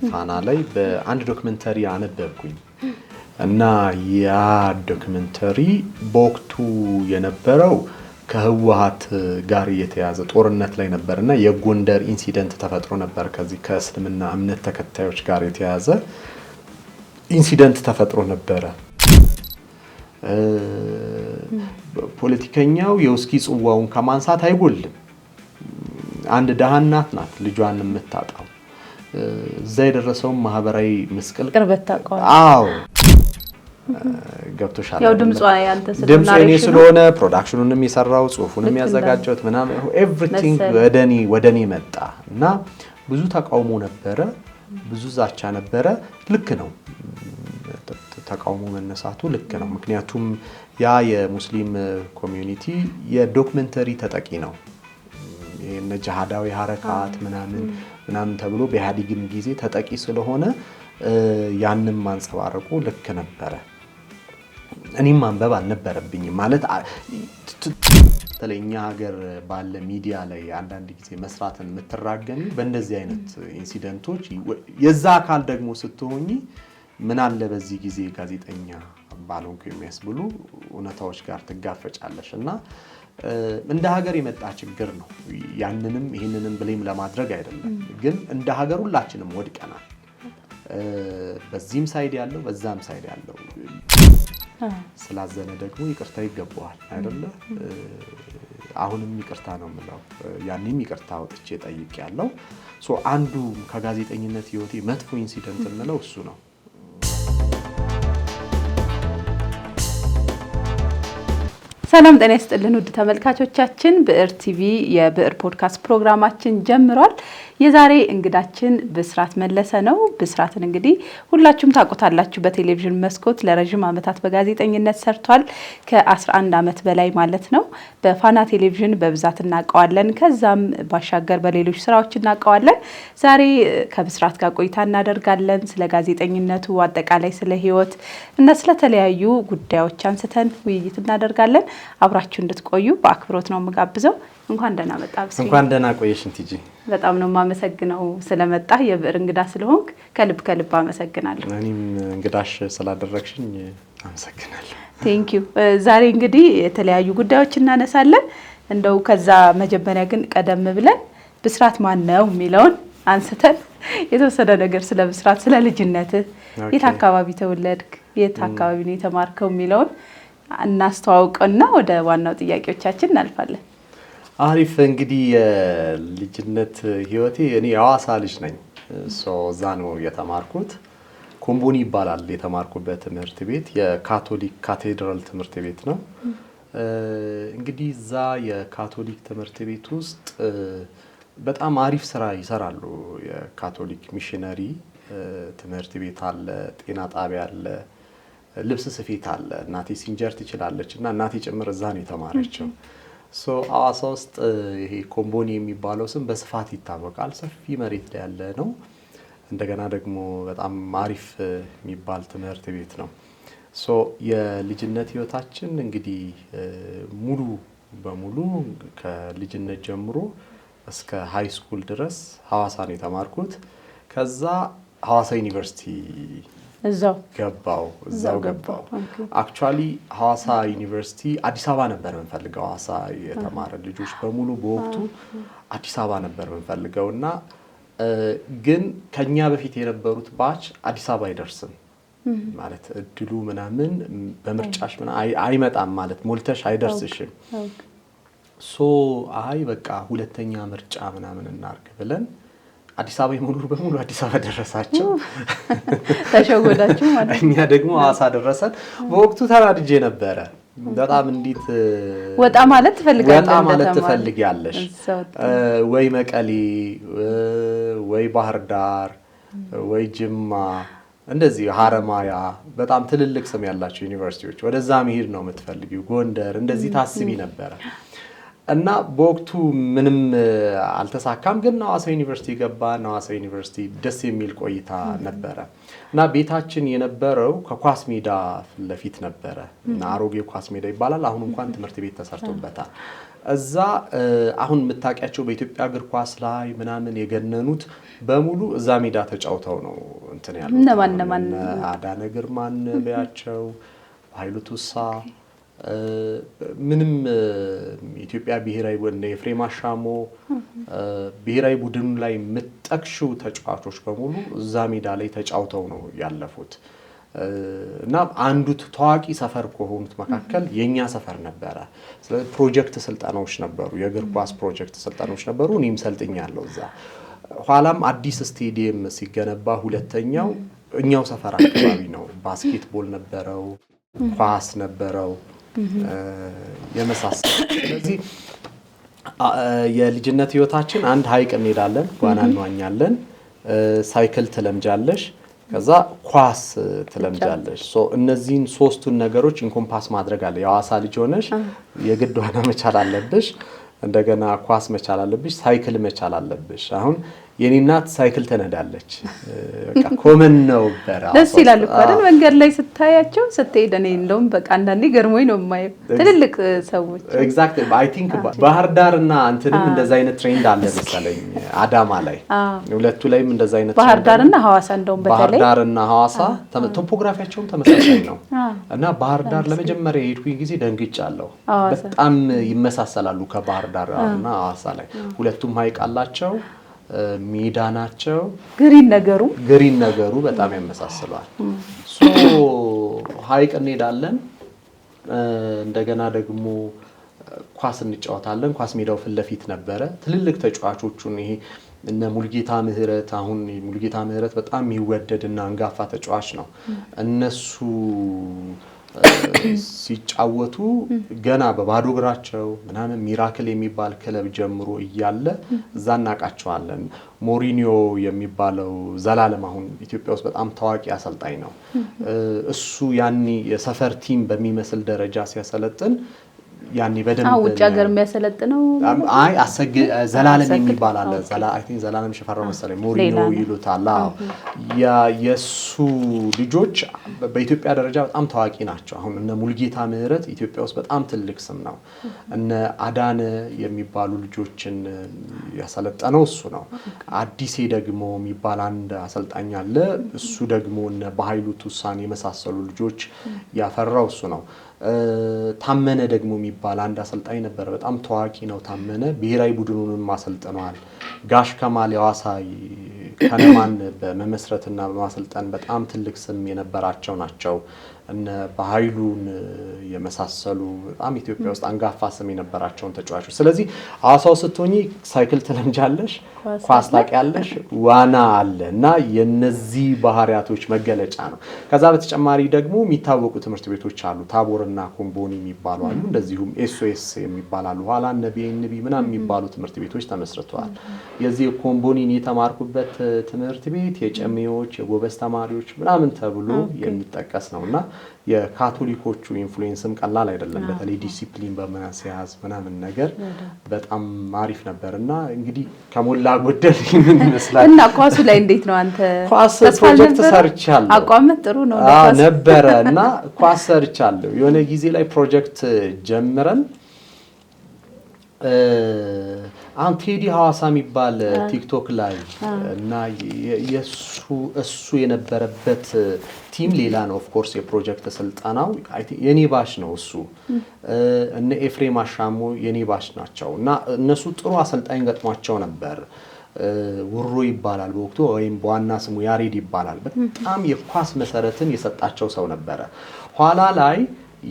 ፋና ላይ በአንድ ዶክመንተሪ አነበብኩኝ እና ያ ዶክመንተሪ በወቅቱ የነበረው ከህወሓት ጋር የተያዘ ጦርነት ላይ ነበርና የጎንደር ኢንሲደንት ተፈጥሮ ነበር ከዚህ ከእስልምና እምነት ተከታዮች ጋር የተያዘ ኢንሲደንት ተፈጥሮ ነበር ፖለቲከኛው የውስኪ ጽዋውን ከማንሳት አይጎልም አንድ ደሃናት ናት ልጇን የምታጣው እዛ የደረሰው ማህበራዊ ምስቅል ቅርበት ታውቀዋል አዎ ገብቶሻል ያው ድምጿ ያንተ ስለሆነ ስለሆነ ፕሮዳክሽኑንም የሰራው ጽሁፉንም ያዘጋጀውት ምናምን ኤቭሪቲንግ ወደኔ መጣ እና ብዙ ተቃውሞ ነበረ ብዙ ዛቻ ነበረ ልክ ነው ተቃውሞ መነሳቱ ልክ ነው ምክንያቱም ያ የሙስሊም ኮሚዩኒቲ የዶክመንተሪ ተጠቂ ነው የነጃሃዳዊ ሐረካት ምናምን ተብሎ በኢህአዴግም ጊዜ ተጠቂ ስለሆነ ያንንም ማንጸባረቁ ልክ ነበረ እኔም ማንበብ አልነበረብኝም ማለት ተለኛ ሀገር ባለ ሚዲያ ላይ አንዳንድ ጊዜ መስራትን የምትራገሚ በእንደዚህ አይነት ኢንሲደንቶች የዛ አካል ደግሞ ስትሆኚ ምን አለ በዚህ ጊዜ ጋዜጠኛ ባሎንኩ የሚያስብሉ እውነታዎች ጋር ትጋፈጫለሽ እና እንደ ሀገር የመጣ ችግር ነው ያንንም ይሄንንም ብሌም ለማድረግ አይደለም ግን እንደ ሀገር ሁላችንም ወድቀናል በዚህም ሳይድ ያለው በዛም ሳይድ ያለው ስላዘነ ደግሞ ይቅርታ ይገባዋል አይደለ አሁንም ይቅርታ ነው የምለው ያንንም ይቅርታ ወጥቼ ጠይቄያለሁ ሶ አንዱ ከጋዜጠኝነት ህይወቴ መጥፎ ኢንሲደንት እንለው እሱ ነው ሰላም ጤና ይስጥልን ውድ ተመልካቾቻችን ብዕር ቲቪ የብዕር ፖድካስት ፕሮግራማችን ጀምሯል የዛሬ እንግዳችን ብስራት መለሰ ነው ብስራትን እንግዲህ ሁላችሁም ታውቁታላችሁ በቴሌቪዥን መስኮት ለረጅም ዓመታት በጋዜጠኝነት ሰርቷል ከ11 ዓመት በላይ ማለት ነው በፋና ቴሌቪዥን በብዛት እናቀዋለን ከዛም ባሻገር በሌሎች ስራዎች እናቀዋለን ዛሬ ከብስራት ጋር ቆይታ እናደርጋለን ስለ ጋዜጠኝነቱ አጠቃላይ ስለ ህይወት እና ስለተለያዩ ጉዳዮች አንስተን ውይይት እናደርጋለን አብራችሁ እንድትቆዩ በአክብሮት ነው መጋብዘው እንኳን ደህና መጣ ብስራት እንኳን ደህና ቆየሽን ቲጂ በጣም ነው ማመሰግነው ስለመጣ የብዕር እንግዳ ስለሆንክ ከልብ አመሰግናለሁ እኔም እንግዳሽ ስላደረግሽኝ አመሰግናለሁ ቴንክ ዩ ዛሬ እንግዲህ የተለያዩ ጉዳዮች እናነሳለን እንደው ከዛ መጀመሪያ ግን ቀደም ብለን ብስራት ማን ነው የሚለውን አንስተን የተወሰነ ነገር ስለ ብስራት ስለ ልጅነት የት አካባቢ ተወለድክ የት አካባቢ ነው የተማርከው የሚለውን እናስተዋውቀውና ወደ ዋናው ጥያቄዎቻችን እናልፋለን አሪፍ እንግዲህ የልጅነት ህይወቴ እኔ ያዋሳ ልጅ ነኝ እዛ ነው የተማርኩት ኮምቦኒ ይባላል የተማርኩበት ትምህርት ቤት የካቶሊክ ካቴድራል ትምህርት ቤት ነው እንግዲህ እዛ የካቶሊክ ትምህርት ቤት ውስጥ በጣም አሪፍ ስራ ይሰራሉ የካቶሊክ ሚሽነሪ ትምህርት ቤት አለ ጤና ጣቢያ አለ ልብስ ስፌት አለ እናቴ ሲንጀር ትችላለች እና እናቴ ጭምር እዛ ነው የተማረችው ሶ አዋሳ ውስጥ ይሄ ኮምቦኒ የሚባለው ስም በስፋት ይታወቃል ሰፊ መሬት ላይ ያለ ነው እንደገና ደግሞ በጣም አሪፍ የሚባል ትምህርት ቤት ነው ሶ የልጅነት ህይወታችን እንግዲህ ሙሉ በሙሉ ከልጅነት ጀምሮ እስከ ሃይ ስኩል ድረስ ሐዋሳ ነው የተማርኩት ከዛ ሐዋሳ ዩኒቨርሲቲ እዛው ገባው አክቹአሊ ሐዋሳ ዩኒቨርሲቲ አዲስ አበባ ነበር የምንፈልገው ሐዋሳ የተማረ ልጆች በሙሉ በወቅቱ አዲስ አበባ ነበር የምንፈልገውና ግን ከኛ በፊት የነበሩት ባች አዲስ አበባ አይደርስም ማለት እድሉ ምናምን በምርጫሽ አይመጣም ማለት ሞልተሽ አይደርስሽም ሶ አይ በቃ ሁለተኛ ምርጫ ምናምን እናርግ ብለን አዲስ አበባ ይሞሉ በሙሉ አዲስ አበባ ደረሳቸው ተሸወዳችሁ ማለት እኛ ደግሞ ሐዋሳ ደረሰን በወቅቱ ተራድጄ ነበር በጣም እንዴት ወጣ ማለት ትፈልጊያለሽ ወይ መቀሌ ወይ ባህር ዳር ወይ ጅማ እንደዚህ ሐረማያ በጣም ትልልቅ ስም ያላቸው ዩኒቨርሲቲዎች ወደዛ መሄድ ነው የምትፈልጊው ጎንደር እንደዚህ ታስቢ ነበር እና በወቅቱ ምንም አልተሳካም። ግን ሐዋሳ ዩኒቨርሲቲ ገባን። ሐዋሳ ዩኒቨርሲቲ ደስ የሚል ቆይታ ነበረ እና ቤታችን የነበረው ከኳስ ሜዳ ፊት ለፊት ነበረ እና አሮጌው ኳስ ሜዳ ይባላል። አሁን እንኳን ትምህርት ቤት ተሰርቶበታል። እዛ አሁን የምታውቂያቸው በኢትዮጵያ እግር ኳስ ላይ ምናምን የገነኑት በሙሉ እዛ ሜዳ ተጫውተው ነው እንትን ያሉት። እነማን አዳነ ግርማን በያቸው፣ ኃይሉ ቱሳ፣ ምንም ኢትዮጵያ ብሔራዊ ወንደ ኤፍሬም አሻሞ ብሔራዊ ቡድኑ ላይ የምትጠቅሽው ተጫዋቾች በሙሉ እዛ ሜዳ ላይ ተጫውተው ነው ያለፉት። እና አንዱ ታዋቂ ሰፈር ከሆኑት መካከል የኛ ሰፈር ነበረ። ስለዚህ ፕሮጀክት ስልጠናዎች ነበሩ፣ የእግር ኳስ ፕሮጀክት ስልጠናዎች ነበሩ። እኔም ሰልጥኛለሁ እዛ። ኋላም አዲስ ስቴዲየም ሲገነባ ሁለተኛው እኛው ሰፈር አካባቢ ነው። ባስኬትቦል ነበረው፣ ኳስ ነበረው የመሳሰሉ። ስለዚህ የልጅነት ህይወታችን አንድ ሐይቅ እንሄዳለን፣ ዋና እንዋኛለን፣ ሳይክል ትለምጃለሽ፣ ከዛ ኳስ ትለምጃለሽ። እነዚህን ሶስቱን ነገሮች ኢንኮምፓስ ማድረግ አለ። የሐዋሳ ልጅ ሆነሽ የግድ ዋና መቻል አለብሽ፣ እንደገና ኳስ መቻል አለብሽ፣ ሳይክል መቻል አለብሽ። አሁን የኔ እናት ሳይክል ትነዳለች። በቃ ኮመን ነው በራ ደስ ይላል እኮ አይደል? መንገድ ላይ ስታያቸው ስትሄድ እኔ እንደውም በቃ አንዳንዴ ገርሞኝ ነው የማየው ትልልቅ ሰዎች። ኤግዛክትሊ አይ ቲንክ ባህር ዳርና እንትንም እንደዛ አይነት ትሬንድ አለ መሰለኝ አዳማ ላይ። ሁለቱ ላይም እንደዛ አይነት ባህር ዳርና ሐዋሳ እንደውም በተለይ ባህር ዳርና ሐዋሳ ቶፖግራፊያቸውም ተመሳሳይ ነው እና ባህር ዳር ለመጀመሪያ የሄድኩኝ ጊዜ ደንግጫለሁ። በጣም ይመሳሰላሉ ከባህር ዳርና ሐዋሳ ላይ። ሁለቱም ሐይቅ አላቸው፣ ሜዳ ናቸው። ግሪን ነገሩ በጣም ያመሳስላል። ሐይቅ እንሄዳለን፣ እንደገና ደግሞ ኳስ እንጫወታለን። ኳስ ሜዳው ፊት ለፊት ነበረ። ትልልቅ ተጫዋቾቹን ይሄ እነ ሙልጌታ ምህረት፣ አሁን ሙልጌታ ምህረት በጣም የሚወደድና አንጋፋ ተጫዋች ነው። እነሱ ሲጫወቱ ገና በባዶ እግራቸው ምናምን ሚራክል የሚባል ክለብ ጀምሮ እያለ እዛ እናውቃቸዋለን። ሞሪኒዮ የሚባለው ዘላለም አሁን ኢትዮጵያ ውስጥ በጣም ታዋቂ አሰልጣኝ ነው። እሱ ያኔ የሰፈር ቲም በሚመስል ደረጃ ሲያሰለጥን ያኔ በደንብ ውጭ ሀገር የሚያሰለጥነው አይ ዘላለም የሚባል አለ። አይ ቲንክ ዘላለም ሽፈራው መሰለኝ ሞሪኒዮ ይሉታል። የሱ ልጆች በኢትዮጵያ ደረጃ በጣም ታዋቂ ናቸው። አሁን እነ ሙልጌታ ምህረት ኢትዮጵያ ውስጥ በጣም ትልቅ ስም ነው። እነ አዳነ የሚባሉ ልጆችን ያሰለጠነው እሱ ነው። አዲሴ ደግሞ የሚባል አንድ አሰልጣኝ አለ። እሱ ደግሞ እነ በኃይሉ ቱሳን የመሳሰሉ ልጆች ያፈራው እሱ ነው። ታመነ ደግሞ የሚባል አንድ አሰልጣኝ ነበር። በጣም ታዋቂ ነው ታመነ። ብሔራዊ ቡድኑንም አሰልጥነዋል። ጋሽ ከማል የሐዋሳ ከነማን በመመስረትና በማሰልጠን በጣም ትልቅ ስም የነበራቸው ናቸው። እነ በኃይሉን የመሳሰሉ በጣም ኢትዮጵያ ውስጥ አንጋፋ ስም የነበራቸውን ተጫዋቾች። ስለዚህ ሐዋሳው ስትሆኚ ሳይክል ትለምጃለሽ፣ ኳስ ታውቂያለሽ፣ ዋና አለ እና የነዚህ ባህሪያቶች መገለጫ ነው። ከዛ በተጨማሪ ደግሞ የሚታወቁ ትምህርት ቤቶች አሉ። ታቦርና ኮምቦኒ የሚባሉ አሉ። እንደዚሁም ኤስኦኤስ የሚባላሉ ኋላ እነ ቢኤንቢ ምናምን የሚባሉ ትምህርት ቤቶች ተመስርተዋል። የዚህ ኮምቦኒን የተማርኩበት ትምህርት ቤት የጨሜዎች የጎበዝ ተማሪዎች ምናምን ተብሎ የሚጠቀስ ነውና የካቶሊኮቹ ኢንፍሉዌንስም ቀላል አይደለም። በተለይ ዲሲፕሊን በመያዝ ምናምን ነገር በጣም አሪፍ ነበርና እንግዲህ ከሞላ ጎደል ምን ይመስላል። እና ኳሱ ላይ እንዴት ነው አንተ? ኳስ ፕሮጀክት ሰርቻለሁ። አቋምህ ጥሩ ነው ነበረ እና ኳስ ሰርቻለሁ። የሆነ ጊዜ ላይ ፕሮጀክት ጀምረን አሁን ቴዲ ሐዋሳ የሚባል ቲክቶክ ላይ እና እሱ የነበረበት ቲም ሌላ ነው። ኦፍ ኮርስ የፕሮጀክት ስልጠናው የኔ ባሽ ነው። እሱ እነ ኤፍሬም አሻሞ የኔ ባሽ ናቸው እና እነሱ ጥሩ አሰልጣኝ ገጥሟቸው ነበር። ውሮ ይባላል በወቅቱ ወይም በዋና ስሙ ያሬድ ይባላል። በጣም የኳስ መሰረትን የሰጣቸው ሰው ነበረ። ኋላ ላይ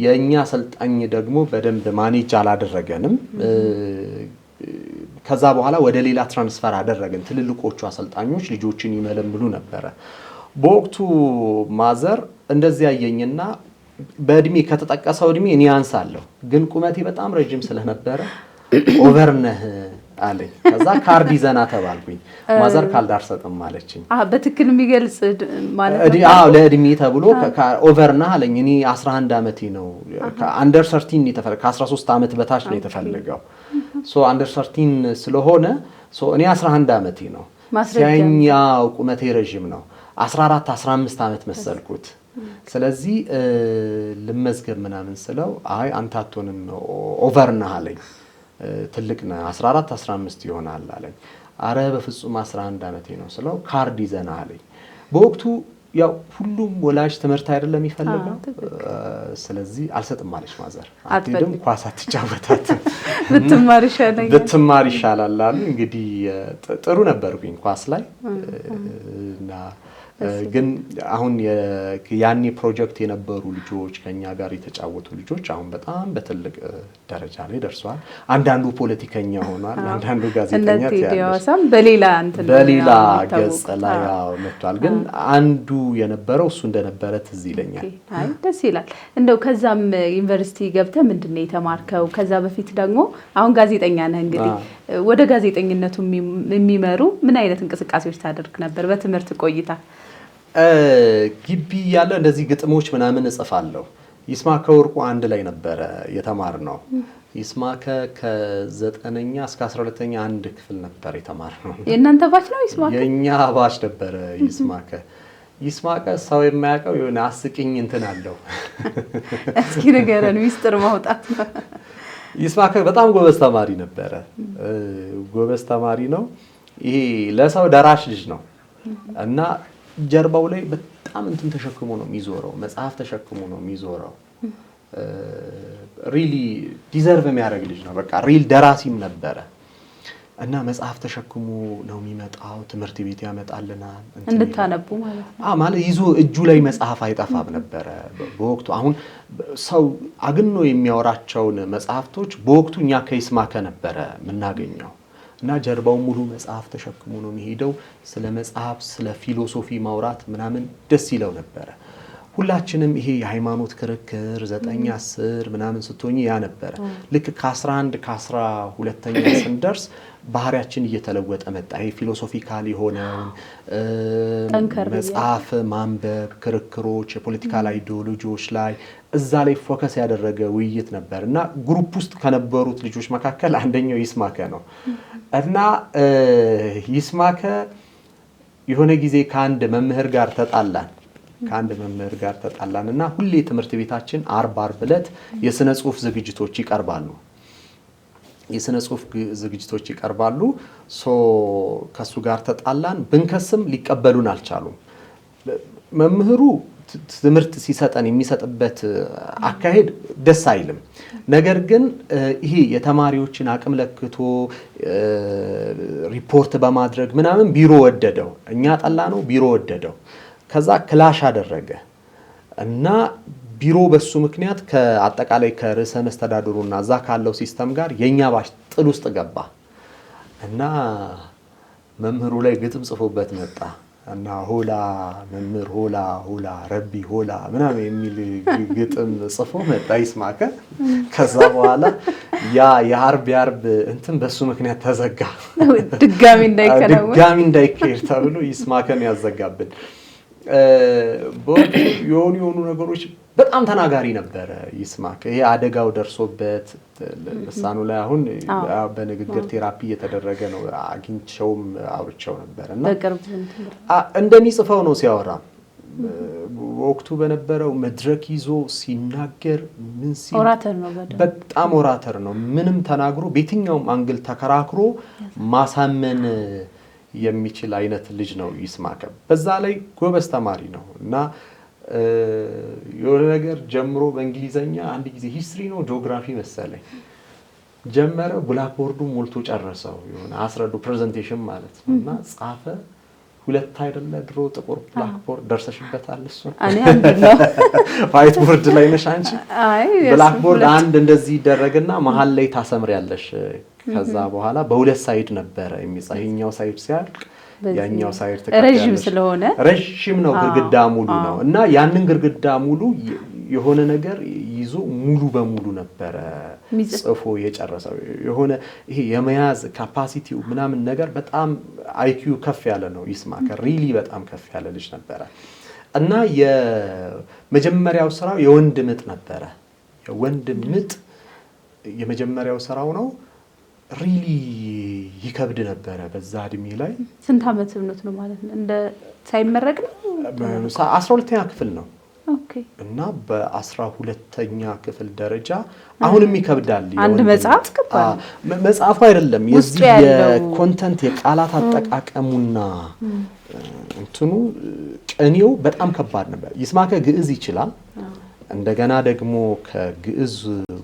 የኛ አሰልጣኝ ደግሞ በደንብ ማኔጅ አላደረገንም። ከዛ በኋላ ወደ ሌላ ትራንስፈር አደረግን። ትልልቆቹ አሰልጣኞች ልጆችን ይመለምሉ ነበረ። በወቅቱ ማዘር እንደዚህ ያየኝና በእድሜ ከተጠቀሰው እድሜ እኔ አንሳለሁ፣ ግን ቁመቴ በጣም ረጅም ስለነበረ ኦቨር ነህ አለኝ። ከዛ ካርድ ይዘና ተባልኩኝ። ማዘር ካልድ አልሰጥም አለችኝ። በትክክል የሚገልጽ ማለት ነው። ለእድሜ ተብሎ ኦቨር ነህ አለኝ። እኔ 11 ዓመቴ ነው። አንደር 13 ነው የተፈለገው፣ ከ13 ዓመት በታች ነው የተፈለገው። ሶ አንደር 13 ስለሆነ ሶ እኔ 11 ዓመቴ ነው ሲያኛው ቁመቴ ረጅም ነው 14 15 ዓመት መሰልኩት ስለዚህ ልመዝገብ ምናምን ስለው አይ አንተ አትሆንም ኦቨር ነህ አለኝ ትልቅ ነህ 14 15 ይሆናል አለኝ አረ በፍጹም 11 ዓመቴ ነው ስለው ካርድ ይዘና አለኝ በወቅቱ ያው ሁሉም ወላጅ ትምህርት አይደለም ይፈልጋል ስለዚህ አልሰጥም ማለሽ ማዘር አትደም ኳስ አትጫወታት ብትማር ይሻላል አሉ እንግዲህ ጥሩ ነበርኩኝ ኳስ ላይ እና ግን አሁን ያኔ ፕሮጀክት የነበሩ ልጆች ከኛ ጋር የተጫወቱ ልጆች አሁን በጣም በትልቅ ደረጃ ላይ ደርሰዋል አንዳንዱ ፖለቲከኛ ሆኗል አንዳንዱ ጋዜጠኛ ያሳም በሌላ ገጽ ላይ መጥቷል ግን አንዱ የነበረው እሱ እንደነበረ ትዝ ይለኛል አይ ደስ ይላል እንደው ከዛም ዩኒቨርሲቲ ገብተህ ምንድነው የተማርከው ከዛ በፊት ደግሞ አሁን ጋዜጠኛ ነህ እንግዲህ ወደ ጋዜጠኝነቱ የሚመሩ ምን አይነት እንቅስቃሴዎች ታደርግ ነበር በትምህርት ቆይታ ግቢ ያለ እንደዚህ ግጥሞች ምናምን እጽፋለሁ ይስማከ ወርቁ አንድ ላይ ነበር የተማርነው ይስማከ ከ9ኛ እስከ 12ኛ አንድ ክፍል ነበር የተማርነው የእናንተ ባች ነው ይስማከ የኛ ባች ነበር ይስማከ ሰው የማያውቀው የሆነ አስቂኝ እንትን አለው እስኪ ንገረን ሚስጥር ማውጣት ነው ይስማከ በጣም ጎበዝ ተማሪ ነበር ጎበዝ ተማሪ ነው ይሄ ለሰው ደራሽ ልጅ ነው እና ጀርባው ላይ በጣም እንትን ተሸክሞ ነው የሚዞረው መጽሐፍ ተሸክሞ ነው የሚዞረው ሪሊ ዲዘርቭ የሚያደርግ ልጅ ነው በቃ ሪል ደራሲም ነበር እና መጽሐፍ ተሸክሞ ነው የሚመጣው ትምህርት ቤት ያመጣልናል እንድታነቡ ማለት ይዞ እጁ ላይ መጽሐፍ አይጠፋም ነበር በወቅቱ አሁን ሰው አግኖ የሚያወራቸውን መጽሐፍቶች በወቅቱ እኛ ከይስማከ ነበር የምናገኘው እና ጀርባው ሙሉ መጽሐፍ ተሸክሞ ነው የሚሄደው ስለ መጽሐፍ ስለ ፊሎሶፊ ማውራት ምናምን ደስ ይለው ነበር ሁላችንም ይሄ የሃይማኖት ክርክር 9 10 ምናምን ስትሆኚ ያ ነበር ልክ ከ11 ከ12ኛ ስንደርስ ባህሪያችን እየተለወጠ መጣ ይሄ ፊሎሶፊካል የሆነው መጽሐፍ ማንበብ ክርክሮች የፖለቲካል አይዲዮሎጂዎች ላይ እዛ ላይ ፎከስ ያደረገ ውይይት ነበርና ግሩፕ ውስጥ ከነበሩት ልጆች መካከል አንደኛው ይስማከ ነው እና ይስማከ የሆነ ጊዜ ከአንድ መምህር ጋር ተጣላንና ሁሌ ትምህርት ቤታችን አርብ ዕለት የስነ ጽሁፍ ዝግጅቶች ይቀርባሉ ሶ ከሱ ጋር ተጣላን ብንከስም ሊቀበሉን አልቻሉም መምህሩ ትምህርት ሲሰጠን የሚሰጥበት አካሄድ ደስ አይልም ነገር ግን ይሄ የተማሪዎችን አቅም ለክቶ ሪፖርት በማድረግ ምናምን ቢሮ ወደደው እኛ ጠላ ነው ቢሮ ወደደው ከዛ ክላሽ አደረገ እና ቢሮ በሱ ምክንያት ከአጠቃላይ ከርዕሰ መስተዳድሩና እዛ ካለው ሲስተም ጋር የኛ ባሽ ጥል ውስጥ ገባ እና መምህሩ ላይ ግጥም ጽፎበት መጣ እና ሆላ መምህር ሆላ ረቢ ሆላ ምናምን የሚል ግጥም ጽፎ መጣ ይስማከ ከዛ በኋላ ያ የአርብ እንትን በሱ ምክንያት ተዘጋ ድጋሚ እንዳይካሄድ ተብሎ ይስማከን ያዘጋብን የሆኑ ነገሮች በጣም ተናጋሪ ነበር ይስማከ ይሄ አደጋው ደርሶበት ለሳኑ ላይ አሁን በንግግር ቴራፒ እየተደረገ ነው አግኝቼውም አውርቼው ነበርና እንደሚጽፈው ነው ሲያወራ ወቅቱ በነበረው መድረክ ይዞ ሲናገር ምን ሲል በጣም ኦራተር ነው ምንም ተናግሮ በየትኛውም አንግል ተከራክሮ ማሳመን የሚችል አይነት ልጅ ነው ይስማከ በዛ ላይ ጎበዝ ተማሪ ነው እና የሆነ ነገር ጀምሮ በእንግሊዘኛ አንድ ጊዜ ሂስትሪ ነው ጂኦግራፊ መሰለኝ ጀመረ ብላክቦርዱ ሞልቶ ጨረሰው የሆነ አስረዱ ፕሬዘንቴሽን ማለት ነውና ጻፈ ሁለት አይደለ ድሮ ጥቁር ብላክቦርድ ደርሰሽበታል እሱ እኔ አንድ ነው ዋይት ቦርድ ላይ ነሽ አንቺ ብላክቦርድ አንድ እንደዚህ ይደረግና መሃል ላይ ታሰምሪያለሽ ከዛ በኋላ በሁለት ሳይድ ነበር የሚጻፈው ሳይድ ሲያልቅ ያኛው ሳይድ ረጅም ነው ግርግዳ ሙሉ ነው እና ያንን ግርግዳ ሙሉ የሆነ ነገር ይዞ ሙሉ በሙሉ ነበር ጽፎ የጨረሰው የሆነ ይሄ የመያዝ ካፓሲቲው ምናምን ነገር በጣም አይኪዩ ከፍ ያለ ነው ይስማከ ሪሊ በጣም ከፍ ያለ ልጅ ነበር እና የመጀመሪያው ስራው የወንድ ምጥ ነበር የወንድ ምጥ የመጀመሪያው ስራው ነው ሪሊ ይከብድ ነበረ በዛ እድሜ ላይ። ስንት ዓመት ነው ማለት ነው? እንደ ሳይመረቅ ነው 12ኛ ክፍል ነው። ኦኬ። እና በ12ኛ ክፍል ደረጃ አሁንም ይከብዳል። አንድ መጽሐፍ መጽሐፉ አይደለም የዚህ የኮንተንት የቃላት አጠቃቀሙና እንትኑ ቅኔው በጣም ከባድ ነበር። ይስማከ ግዕዝ ይችላል። እንደገና ደግሞ ከግዕዝ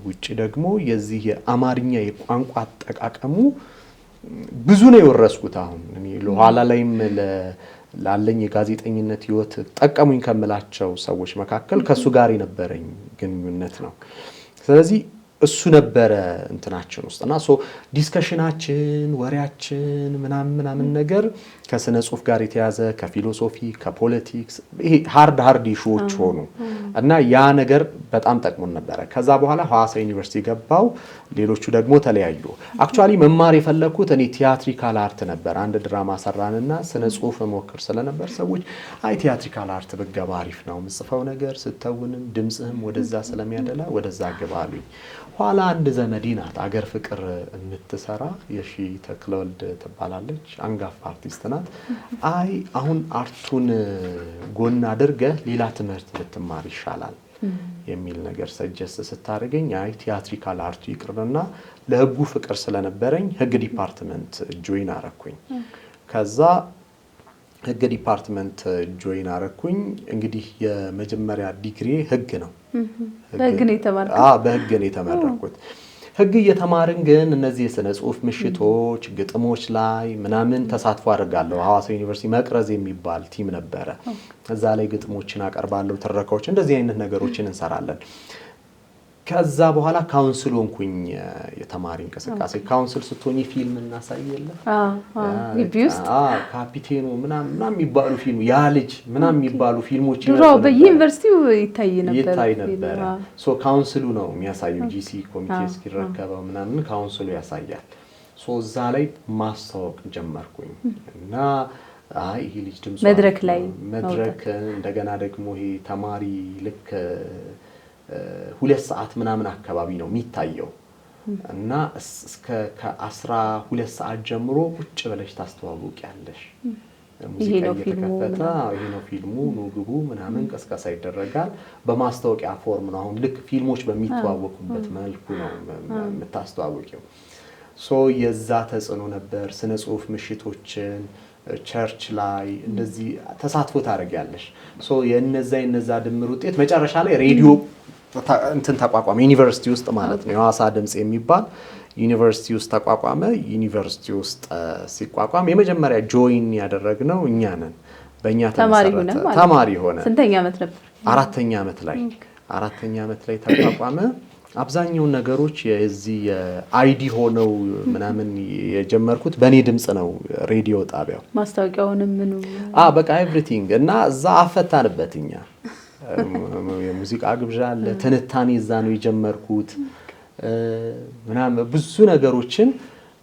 ውጪ ደግሞ የዚህ የአማርኛ የቋንቋ አጠቃቀሙ ብዙ ነው የወረስኩት። አሁን እኔ ለኋላ ላይም ላለኝ የጋዜጠኝነት ህይወት ጠቀሙኝ ከምላቸው ሰዎች መካከል ከሱ ጋር የነበረኝ ግንኙነት ነው። ስለዚህ እሱ ነበረ እንትናችን ውስጥና ዲስከሽናችን ወሬያችን ምናምን ነገር ከስነ ጽሁፍ ጋር የተያዘ ከፊሎሶፊ ከፖለቲክስ ይሄ ሃርድ ኢሹዎች ሆኑ እና ያ ነገር በጣም ጠቅሞን ነበረ። ከዛ በኋላ ሐዋሳ ዩኒቨርሲቲ ገባው። ሌሎቹ ደግሞ ተለያዩ። አክቹአሊ መማር የፈለኩት እኔ ቲያትሪካል አርት ነበር። አንድ ድራማ ሰራንና ስነ ጽሁፍ ሞክር ስለነበር ሰዎች አይ ቲያትሪካል አርት በገባ አሪፍ ነው ምጽፈው ነገር ስተውንም ድምጽህም ወደዛ ስለሚያደላ ወደዛ ገባሉኝ። ኋላ አንድ ዘመዴ ናት አገር ፍቅር የምትሰራ የሺ ተክለወልድ ትባላለች። አንጋፋ አርቲስት ናት። አይ አሁን አርቱን ጎን አድርገህ ሌላ ትምህርት ልትማር ይሻላል የሚል ነገር ሰጀስት ስታደርገኝ አይ ቲያትሪካል አርቱ ይቅርብና ለህጉ ፍቅር ስለነበረኝ ህግ ዲፓርትመንት ጆይን አረኩኝ። ከዛ ህግ ዲፓርትመንት ጆይን አረኩኝ። እንግዲህ የመጀመሪያ ዲግሪ ህግ ነው። በህግ ነው የተመረኩት። ህግ እየተማርን ግን እነዚህ የስነ ጽሁፍ ምሽቶች ግጥሞች ላይ ምናምን ተሳትፎ አድርጋለሁ። ሐዋሳ ዩኒቨርሲቲ መቅረዝ የሚባል ቲም ነበረ። እዛ ላይ ግጥሞችን አቀርባለሁ፣ ትረካዎች፣ እንደዚህ አይነት ነገሮችን እንሰራለን። ከዛ በኋላ ካውንስል ሆንኩኝ። የተማሪ እንቅስቃሴ ካውንስል ስትሆኚ ፊልም እናሳየለ ግቢውስ ካፒቴኑ ምናምን የሚባሉ ፊልም ያ ልጅ ምናምን የሚባሉ ፊልሞች ድሮ በዩኒቨርሲቲው ይታይ ነበር። ካውንስሉ ነው የሚያሳየው። ጂሲ ኮሚቴ እስኪረከበው ምናምን ካውንስሉ ያሳያል። እዛ ላይ ማስተዋወቅ ጀመርኩኝ እና ይሄ ልጅ ድምጽ መድረክ እንደገና ደግሞ ይሄ ተማሪ ልክ 2 ሰዓት ምናምን አካባቢ ነው የሚታየው እና እስከ ከ12 ሰዓት ጀምሮ ቁጭ ብለሽ ታስተዋውቂያለሽ። ሙዚቃ እየተከፈተ ይሄ ነው ፊልሙ ነው ግቡ ምናምን ቀስቀሳ ይደረጋል። በማስተዋወቂያ ፎርም ነው። አሁን ልክ ፊልሞች በሚተዋወቁበት መልኩ ነው የምታስተዋውቂው። የዛ ተጽዕኖ ነበር። ስነ ጽሁፍ ምሽቶችን ቸርች ላይ እንደዚህ ተሳትፎ ታደርጊያለሽ። የነዛ ድምር ውጤት መጨረሻ ላይ ሬዲዮ እንትን ተቋቋመ ዩኒቨርሲቲ ውስጥ ማለት ነው። የሐዋሳ ድምጽ የሚባል ዩኒቨርሲቲ ውስጥ ተቋቋመ። ዩኒቨርሲቲ ውስጥ ሲቋቋም የመጀመሪያ ጆይን ያደረግነው እኛ ነን። በእኛ ተማሪ ሆነ። ስንተኛ ዓመት ነበር? 4ኛ ዓመት ላይ ተቋቋመ። አብዛኛው ነገሮች የዚህ የአይዲ ሆነው ምናምን የጀመርኩት በኔ ድምጽ ነው። ሬዲዮ ጣቢያው ማስታወቂያውንም በቃ ኤቭሪቲንግ እና እዛ አፈታንበትኛ የሙዚቃ ግብዣ አለ፣ ትንታኔ እዛ ነው የጀመርኩት ምናምን ብዙ ነገሮችን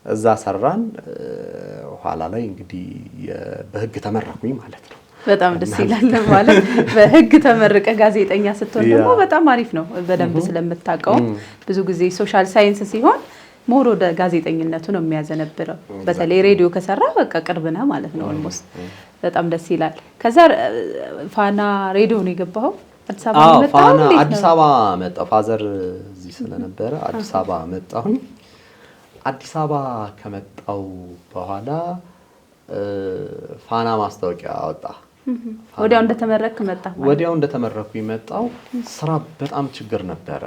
እዛ ሰራን። ኋላ ላይ እንግዲህ በህግ ተመረኩኝ ማለት ነው። በጣም ደስ ይላል። ማለት በህግ ተመረቀ ጋዜጠኛ ስትሆን ደግሞ በጣም አሪፍ ነው። በደንብ ስለምታውቀው ብዙ ጊዜ ሶሻል ሳይንስ ሲሆን ሞር ወደ ጋዜጠኝነቱ ነው የሚያዘነብረው። በተለይ ሬዲዮ ከሰራ በቃ ቅርብ ነህ ማለት ነው ኦልሞስት። በጣም ደስ ይላል። ከዛ ፋና ሬዲዮ ነው የገባው። አዲስ አበባ መጣሁ። ፋዘር እዚህ ስለነበረ አዲስ አበባ መጣሁኝ። አዲስ አበባ ከመጣው በኋላ ፋና ማስታወቂያ አወጣ። ወዲያው እንደተመረክ መጣ ማለት? ወዲያው እንደተመረኩ ይመጣው። ስራ በጣም ችግር ነበረ።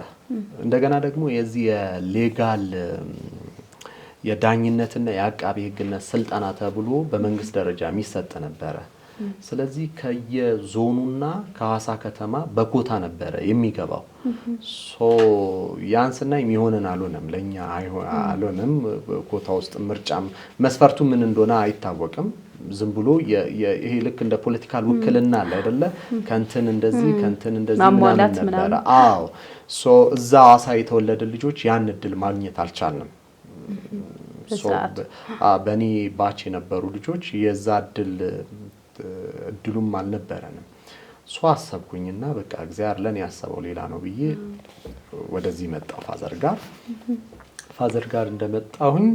እንደገና ደግሞ የዚህ የሌጋል የዳኝነትና የአቃቢ ህግነት ስልጠና ተብሎ በመንግስት ደረጃ የሚሰጥ ነበረ። ስለዚህ ከየዞኑና ከሐዋሳ ከተማ በኮታ ነበረ የሚገባው። ያንስና የሚሆነን አልሆነም፣ ለኛ አልሆነም። ኮታ ውስጥ ምርጫም መስፈርቱ ምን እንደሆነ አይታወቅም። ዝም ብሎ ይሄ ልክ እንደ ፖለቲካል ውክልና አለ አይደለ? ከንትን እንደዚህ ማሟላት ነበር። እዛ ሐዋሳ የተወለደ ልጆች ያን እድል ማግኘት አልቻልንም። በኔ ባች የነበሩ ልጆች የዛ እድሉም አልነበረንም። አሰብኩኝና በቃ እግዚአብሔር ለኔ ያሰበው ሌላ ነው ብዬ ወደዚህ መጣሁ ፋዘር ጋር። ፋዘር ጋር እንደመጣሁኝ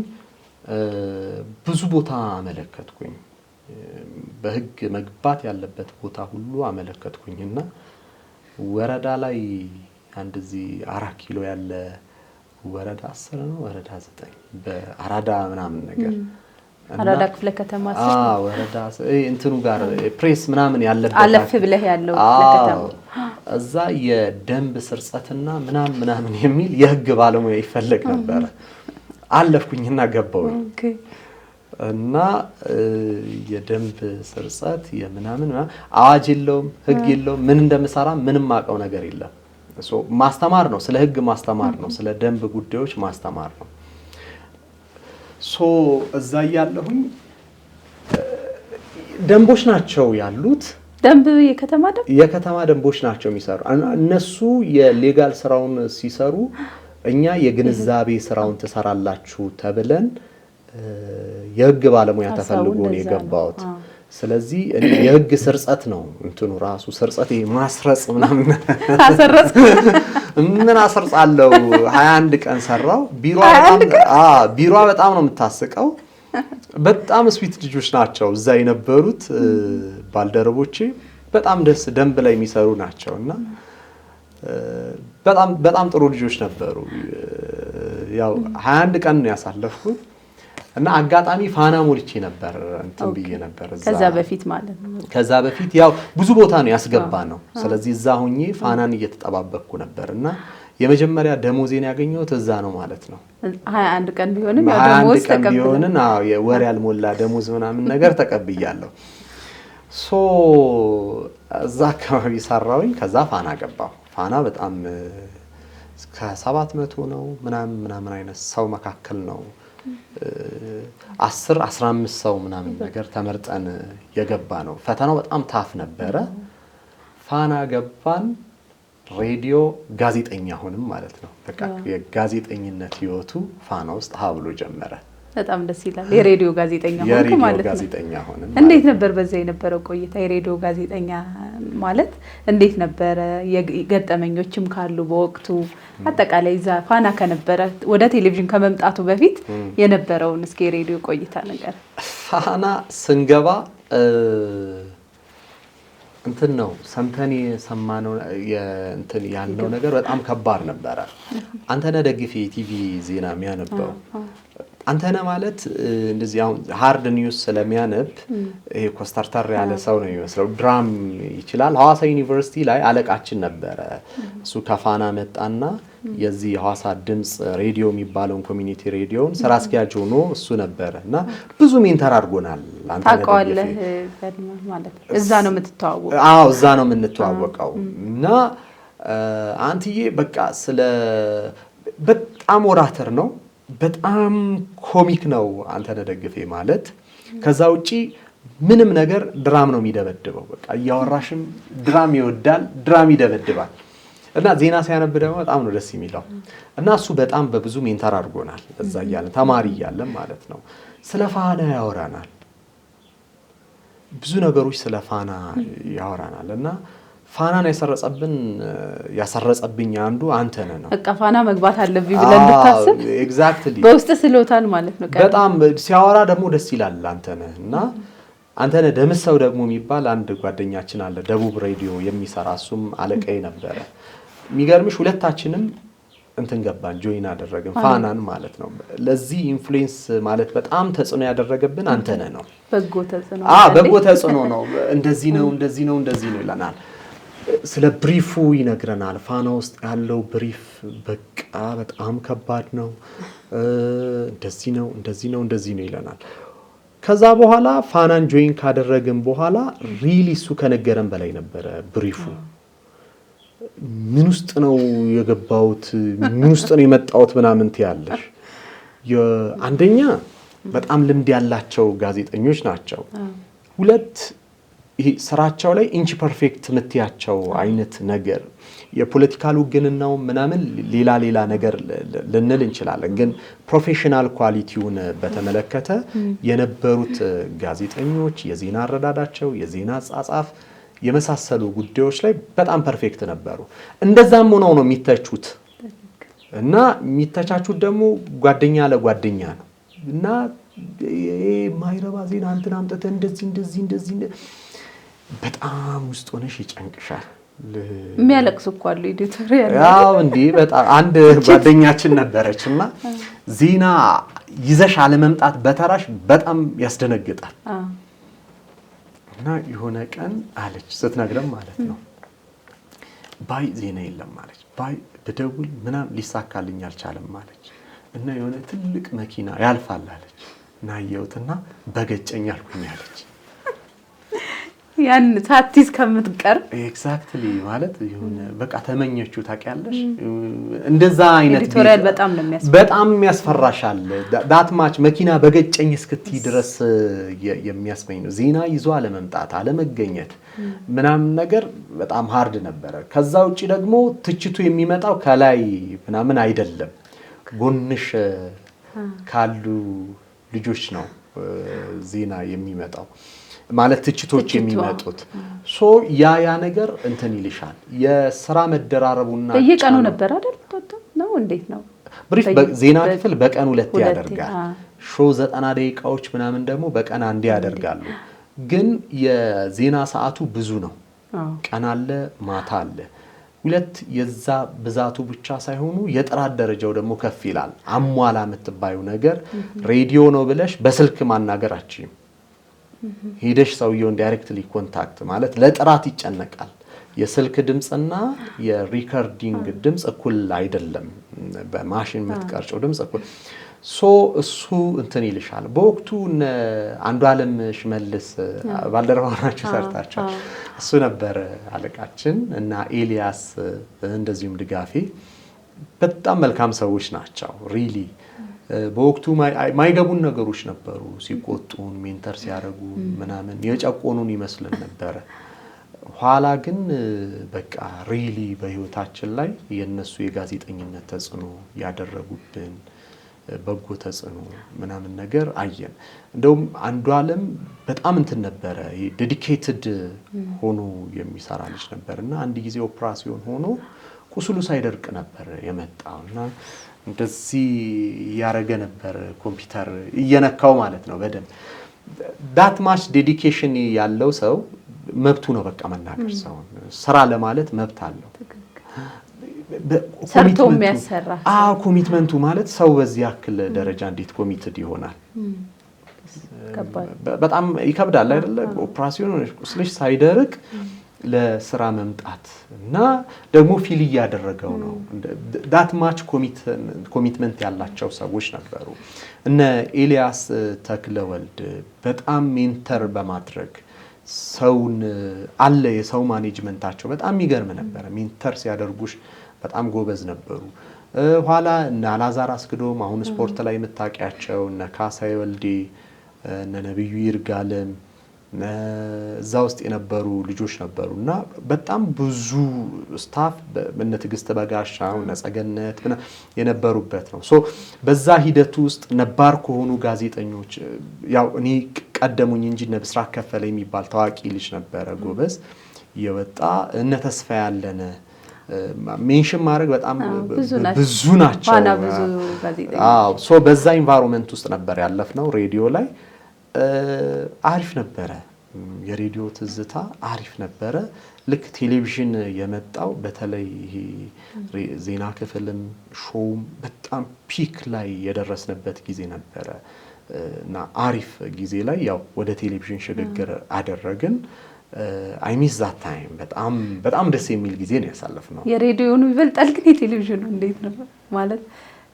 ብዙ ቦታ አመለከትኩኝ። በህግ መግባት ያለበት ቦታ ሁሉ አመለከትኩኝና ወረዳ ላይ አንድ እዚህ 4 ኪሎ ያለ ወረዳ 10 ነው ወረዳ 9 በአራዳ ምናምን ነገር አራዳ ክፍለ ከተማ ወረዳ እንትኑ ጋር ፕሬስ ምናምን ያለበት አለፍ ብለህ ያለው ክፍለ ከተማ እዛ የደንብ ስርጸትና ምናምን የሚል የህግ ባለሙያ ይፈልግ ነበር። አለፍኩኝና ገባሁኝ እና የደንብ ስርጸት የምናምን አዋጅ የለውም ህግ የለውም ምን እንደምሰራ ምንም ማቀው ነገር የለም። ማስተማር ነው፣ ስለ ህግ ማስተማር ነው፣ ስለ ደንብ ጉዳዮች ማስተማር ነው። እዛ ያለሁኝ ደንቦች ናቸው ያሉት። ደንብ የከተማ ደንቦች ናቸው የሚሰሩ እነሱ የሌጋል ስራውን ሲሰሩ እኛ የግንዛቤ ስራውን ተሰራላችሁ ተብለን የህግ ባለሙያ ተፈልጎ ነው የገባሁት። ስለዚህ የህግ ስርጸት ነው እንትኑ ራሱ ስርጸት ማስረጽ ምናምን አሰረጽ ምን አሰርጻለሁ 21 ቀን ሰራው። ቢሮዋ በጣም ነው የምታስቀው። በጣም ስዊት ልጆች ናቸው እዛ የነበሩት ባልደረቦቼ። በጣም ደንብ ላይ የሚሰሩ ናቸውና በጣም ጥሩ ልጆች ነበሩ። ያው 21 ቀን ነው ያሳለፍኩት እና አጋጣሚ ፋና ሞልቼ ነበር እንትን ብዬ ነበር እዛ ከዛ በፊት ያው ብዙ ቦታ ነው ያስገባ ነው። ስለዚህ እዛ ሆኜ ፋናን እየተጠባበቅኩ ነበርና የመጀመሪያ ደሞዜን ያገኘሁት እዛ ነው ማለት ነው። 21 ቀን ቢሆንም ያው ደሞዝ ተቀብለና የወር ያልሞላ ደሞዝ ምናምን ነገር ተቀብያለሁ። እዛ አካባቢ ሰራውኝ። ከዛ ፋና ገባሁ። ፋና በጣም ከ700 ነው ምናምን አይነት ሰው መካከል ነው 10-15 ሰው ምናምን ነገር ተመርጠን የገባ ነው። ፈተናው በጣም ታፍ ነበረ። ፋና ገባን። ሬዲዮ ጋዜጠኛ ሆንም ማለት ነው። በቃ የጋዜጠኝነት ህይወቱ ፋና ውስጥ ሀብሎ ጀመረ። በጣም ደስ ይላል። የሬዲዮ ጋዜጠኛ ሆንኩ ማለት ነው። እንዴት ነበር በዛ የነበረው ቆይታ? የሬዲዮ ጋዜጠኛ ማለት እንዴት ነበረ? የገጠመኞችም ካሉ በወቅቱ አጠቃላይ እዛ ፋና ከነበረ ወደ ቴሌቪዥን ከመምጣቱ በፊት የነበረውን እስኪ የሬዲዮ ቆይታ ነገር። ፋና ስንገባ እንትን ነው ሰምተን የሰማነው እንትን ያለው ነገር በጣም ከባድ ነበረ። አንተነህ ደግፌ ቲቪ ዜና የሚያነበው አንተነህ ማለት እንደዚህ አሁን ሃርድ ኒውስ ስለሚያነብ ይሄ ኮስታርታር ያለ ሰው ነው የሚመስለው። ድራም ይችላል። ሐዋሳ ዩኒቨርሲቲ ላይ አለቃችን ነበረ። እሱ ከፋና መጣና የዚህ ሐዋሳ ድምጽ ሬዲዮ የሚባለውን ኮሚኒቲ ሬዲዮን ስራ አስኪያጅ ሆኖ እሱ ነበረና ብዙ ሜንተር አድርጎናል። ታውቀዋለህ ማለት እዛ ነው የምትተዋወቀው? አዎ እዛ ነው የምንተዋወቀው። እና አንትዬ በቃ በጣም ወራተር ነው። በጣም ኮሚክ ነው አንተነህ ደግፌ ማለት። ከዛ ውጪ ምንም ነገር ድራም ነው የሚደበድበው። በቃ እያወራሽም ድራም ይወዳል፣ ድራም ይደበድባል። እና ዜና ሲያነብ ደግሞ በጣም ነው ደስ የሚለው። እና እሱ በጣም በብዙ ሜንተር አድርጎናል። እዛ እያለን ተማሪ እያለን ማለት ነው። ስለ ፋና ያወራናል፣ ብዙ ነገሮች ስለ ፋና ያወራናል። እና ፋናን ያሰረጸብኝ አንዱ አንተነህ ነው። በቃ ፋና መግባት አለብኝ ብለን እንድታስብ ኤግዛክትሊ በውስጥ ስለውታል ማለት ነው። በጣም ሲያወራ ደግሞ ደስ ይላል አንተነህ። እና አንተነህ ደምሰው ደግሞ የሚባል አንድ ጓደኛችን አለ ደቡብ ሬዲዮ የሚሰራ፣ እሱም አለቃዬ ነበረ። የሚገርምሽ ሁለታችንም እንትን ገባን፣ ጆይን አደረግን ፋናን ማለት ነው። ለዚህ ኢንፍሉዌንስ ማለት በጣም ተጽዕኖ ያደረገብን አንተነህ ነው። በጎ ተጽዕኖ ነው። እንደዚህ ነው ይለናል። ስለ ብሪፉ ይነግረናል። ፋና ውስጥ ያለው ብሪፍ በቃ በጣም ከባድ ነው፣ እንደዚህ ነው ይለናል። ከዛ በኋላ ፋናን ጆይን ካደረግን በኋላ ሪሊ እሱ ከነገረን በላይ ነበረ ብሪፉ። ምን ውስጥ ነው የገባሁት፣ ምን ውስጥ ነው የመጣሁት ምናምን ትያለሽ። አንደኛ በጣም ልምድ ያላቸው ጋዜጠኞች ናቸው። ሁለት ይሄ ስራቸው ላይ ኢንች ፐርፌክት ምትያቸው አይነት ነገር የፖለቲካል ውግንናው ምናምን ሌላ ነገር ልንል እንችላለን። ግን ፕሮፌሽናል ኳሊቲውን በተመለከተ የነበሩት ጋዜጠኞች የዜና አረዳዳቸው፣ የዜና አጻጻፍ የመሳሰሉ ጉዳዮች ላይ በጣም ፐርፌክት ነበሩ። እንደዛም ሆነው ነው የሚተቹት። እና የሚተቻቹት ደግሞ ጓደኛ ለጓደኛ ነው እና ማይረባ ዜና እንትን አምጥተህ እንደዚህ በጣም ውስጥ ሆነሽ ይጨንቅሻል። የሚያለቅሱ እኮ አሉ ኤዲቶሪያል። ያው እንዴ በጣም አንድ ጓደኛችን ነበረችና ዜና ይዘሽ አለመምጣት በተራሽ በጣም ያስደነግጣል። እና የሆነ ቀን አለች ስትነግረም ማለት ነው ባይ ዜና የለም ማለች። ባይ ብደውል ምናምን ሊሳካልኝ አልቻለም ማለች። እና የሆነ ትልቅ መኪና ያልፋል አለች። እና አየሁትና በገጨኝ አልኩኝ አለች። ያን ሳትይዝ ከምትቀር ኤግዛክትሊ ማለት የሆነ በቃ ተመኘችው ታውቂያለሽ። እንደዛ አይነት ኤዲቶሪያል በጣም ያስፈራሻል። ዳትማች መኪና በገጨኝ እስክትይ ድረስ የሚያስመኝ ነው። ዜና ይዞ አለመምጣት አለመገኘት ምናምን ነገር በጣም ሃርድ ነበረ። ከዛ ውጪ ደግሞ ትችቱ የሚመጣው ከላይ ምናምን አይደለም፣ ጎንሽ ካሉ ልጆች ነው ዜና የሚመጣው ማለት ትችቶች የሚመጡት። ሶ ያ ነገር እንትን ይልሻል። የሥራ መደራረቡና በየቀኑ ነበር አይደል ነው እንዴት ነው? ብሪፍ ዜና ክፍል በቀን 2 ያደርጋል። ሾው 90 ደቂቃዎች ምናምን ደግሞ በቀን 1 ያደርጋሉ። ግን የዜና ሰዓቱ ብዙ ነው። ቀን አለ፣ ማታ አለ። 2 የዛ ብዛቱ ብቻ ሳይሆኑ የጥራት ደረጃው ደግሞ ከፍ ይላል። አሟላ የምትባዩ ነገር ሬዲዮ ነው ብለሽ በስልክ ማናገራችሁም ሄደሽ ሰውየውን ዳይሬክትሊ ኮንታክት ማለት ለጥራት ይጨነቃል። የስልክ ድምጽና የሪከርዲንግ ድምጽ እኩል አይደለም። በማሽን የምትቀርጨው ድምጽ እኩል እሱ እንትን ይልሻል። በወቅቱ አንዱ ዓለም ሽመልስ ባልደረባ ናቸው ሰርታቸው እሱ ነበር አለቃችን እና ኤልያስ እንደዚሁም ድጋፌ በጣም መልካም ሰዎች ናቸው። ሪሊ በወቅቱ ማይገቡን ነገሮች ነበሩ። ሲቆጡን ሜንተር ሲያደርጉ ምናምን የጨቆኑን ይመስልን ነበረ። ኋላ ግን በቃ ሪሊ በህይወታችን ላይ የነሱ የጋዜጠኝነት ተጽዕኖ ያደረጉብን በጎ ተጽዕኖ ምናምን ነገር አየን። እንደውም አንዱ ዓለም በጣም እንትን ነበረ ዴዲኬትድ ሆኖ የሚሰራ ልጅ ነበርና አንድ ጊዜ ኦፕራሲዮን ሆኖ ቁስሉ ሳይደርቅ ነበር የመጣውና እንደዚህ ያረገ ነበር ኮምፒውተር እየነካው ማለት ነው። በደንብ ዳት ማች ዴዲኬሽን ያለው ሰው መብቱ ነው በቃ መናገር። ሰው ስራ ለማለት መብት አለው። ሰርቶ የሚያሰራ ኮሚትመንቱ ማለት ሰው በዚህ ያክል ደረጃ እንዴት ኮሚትድ ይሆናል? በጣም ይከብዳል አይደለ? ኦፕራሲዮን ቁስልሽ ሳይደርቅ ለስራ መምጣት እና ደግሞ ፊል እያደረገው ነው። ዳት ማች ኮሚትመንት ያላቸው ሰዎች ነበሩ። እነ ኤልያስ ተክለወልድ በጣም ሜንተር በማድረግ ሰውን አለ የሰው ማኔጅመንታቸው በጣም የሚገርም ነበር። ሜንተር ሲያደርጉሽ በጣም ጎበዝ ነበሩ። ኋላ እነ አላዛር አስክዶም አሁን ስፖርት ላይ የምታውቂያቸው እነ ካሳይ ወልዴ እነ ነብዩ ይርጋለም እዛ ውስጥ የነበሩ ልጆች ነበሩና በጣም ብዙ ስታፍ እነ ትዕግስት በጋሻው እነ ጸገነት የነበሩበት ነው። በዛ ሂደት ውስጥ ነባር ከሆኑ ጋዜጠኞች ያው እኔ ቀደሙኝ እንጂ እነ ብስራት ከፈለ የሚባል ታዋቂ ልጅ ነበረ ጎበዝ የወጣ እነ ተስፋ ያለነ ሜንሽን ማድረግ በጣም ብዙ ናቸው። በዛ ኢንቫይሮንመንት ውስጥ ነበር ያለፍነው። ሬዲዮ ላይ አሪፍ ነበረ። የሬዲዮ ትዝታ አሪፍ ነበረ። ልክ ቴሌቪዥን የመጣው በተለይ ይሄ ዜና ክፍልም ሾውም በጣም ፒክ ላይ የደረስንበት ጊዜ ነበረ እና አሪፍ ጊዜ ላይ ያው ወደ ቴሌቪዥን ሽግግር አደረግን። አይ ሚስ ዛት ታይም በጣም ደስ የሚል ጊዜ ነው ያሳለፍነው። የሬዲዮኑ ይበልጣል ግን የቴሌቪዥኑ እንዴት ነው ማለት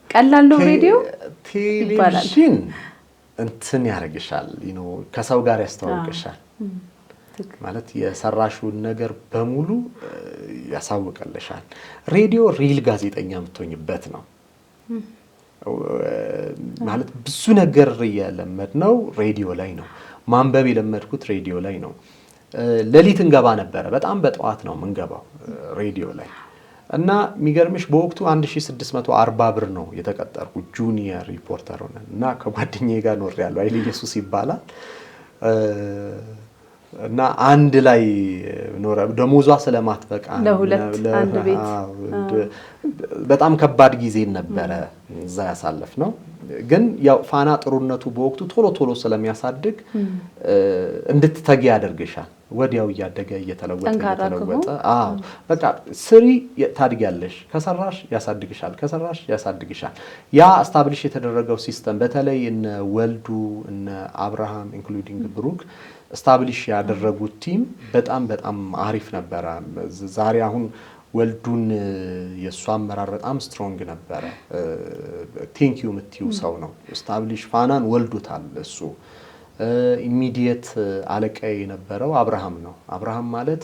ቀላል ነው? ሬዲዮ ቴሌቪዥን እንትን ያደርግሻል ከሰው ጋር ያስተዋውቅሻል ማለት የሰራሽውን ነገር በሙሉ ያሳውቀልሻል። ሬዲዮ ሪል ጋዜጠኛ የምትሆኝበት ነው ማለት ብዙ ነገር የለመድነው ሬዲዮ ላይ ነው። ማንበብ የለመድኩት ሬዲዮ ላይ ነው። ሌሊት እንገባ ነበረ። በጣም በጠዋት ነው የምንገባው ሬዲዮ ላይ እና የሚገርምሽ በወቅቱ 1640 ብር ነው የተቀጠርኩት ጁኒየር ሪፖርተር ሆነን እና ከጓደኛዬ ጋር ኖር ያለው አይል ኢየሱስ ይባላል እና አንድ ላይ ኖረ ደሞዟ ስለማትበቃ ለሁለት አንድ ቤት በጣም ከባድ ጊዜ ነበረ እዛ ያሳለፍነው። ግን ያው ፋና ጥሩነቱ በወቅቱ ቶሎ ስለሚያሳድግ እንድትተጊ ያደርግሻል። ወዲያው እያደገ እየተለወጠ በቃ ስሪ ታድጊያለሽ፣ ከሰራሽ ያሳድግሻል። ያ ስታብሊሽ የተደረገው ሲስተም በተለይ እነ ወልዱ እነ አብርሃም ኢንክሉዲንግ ብሩክ ስታብሊሽ ያደረጉት ቲም በጣም አሪፍ ነበረ። ዛሬ አሁን ወልዱን የሱ አመራር በጣም ስትሮንግ ነበረ። ቴንክ ዩ የምትዩ ሰው ነው። ስታብሊሽ ፋናን ወልዱታል እሱ። ኢሚዲየት አለቃዬ የነበረው አብርሃም ነው። አብርሃም ማለት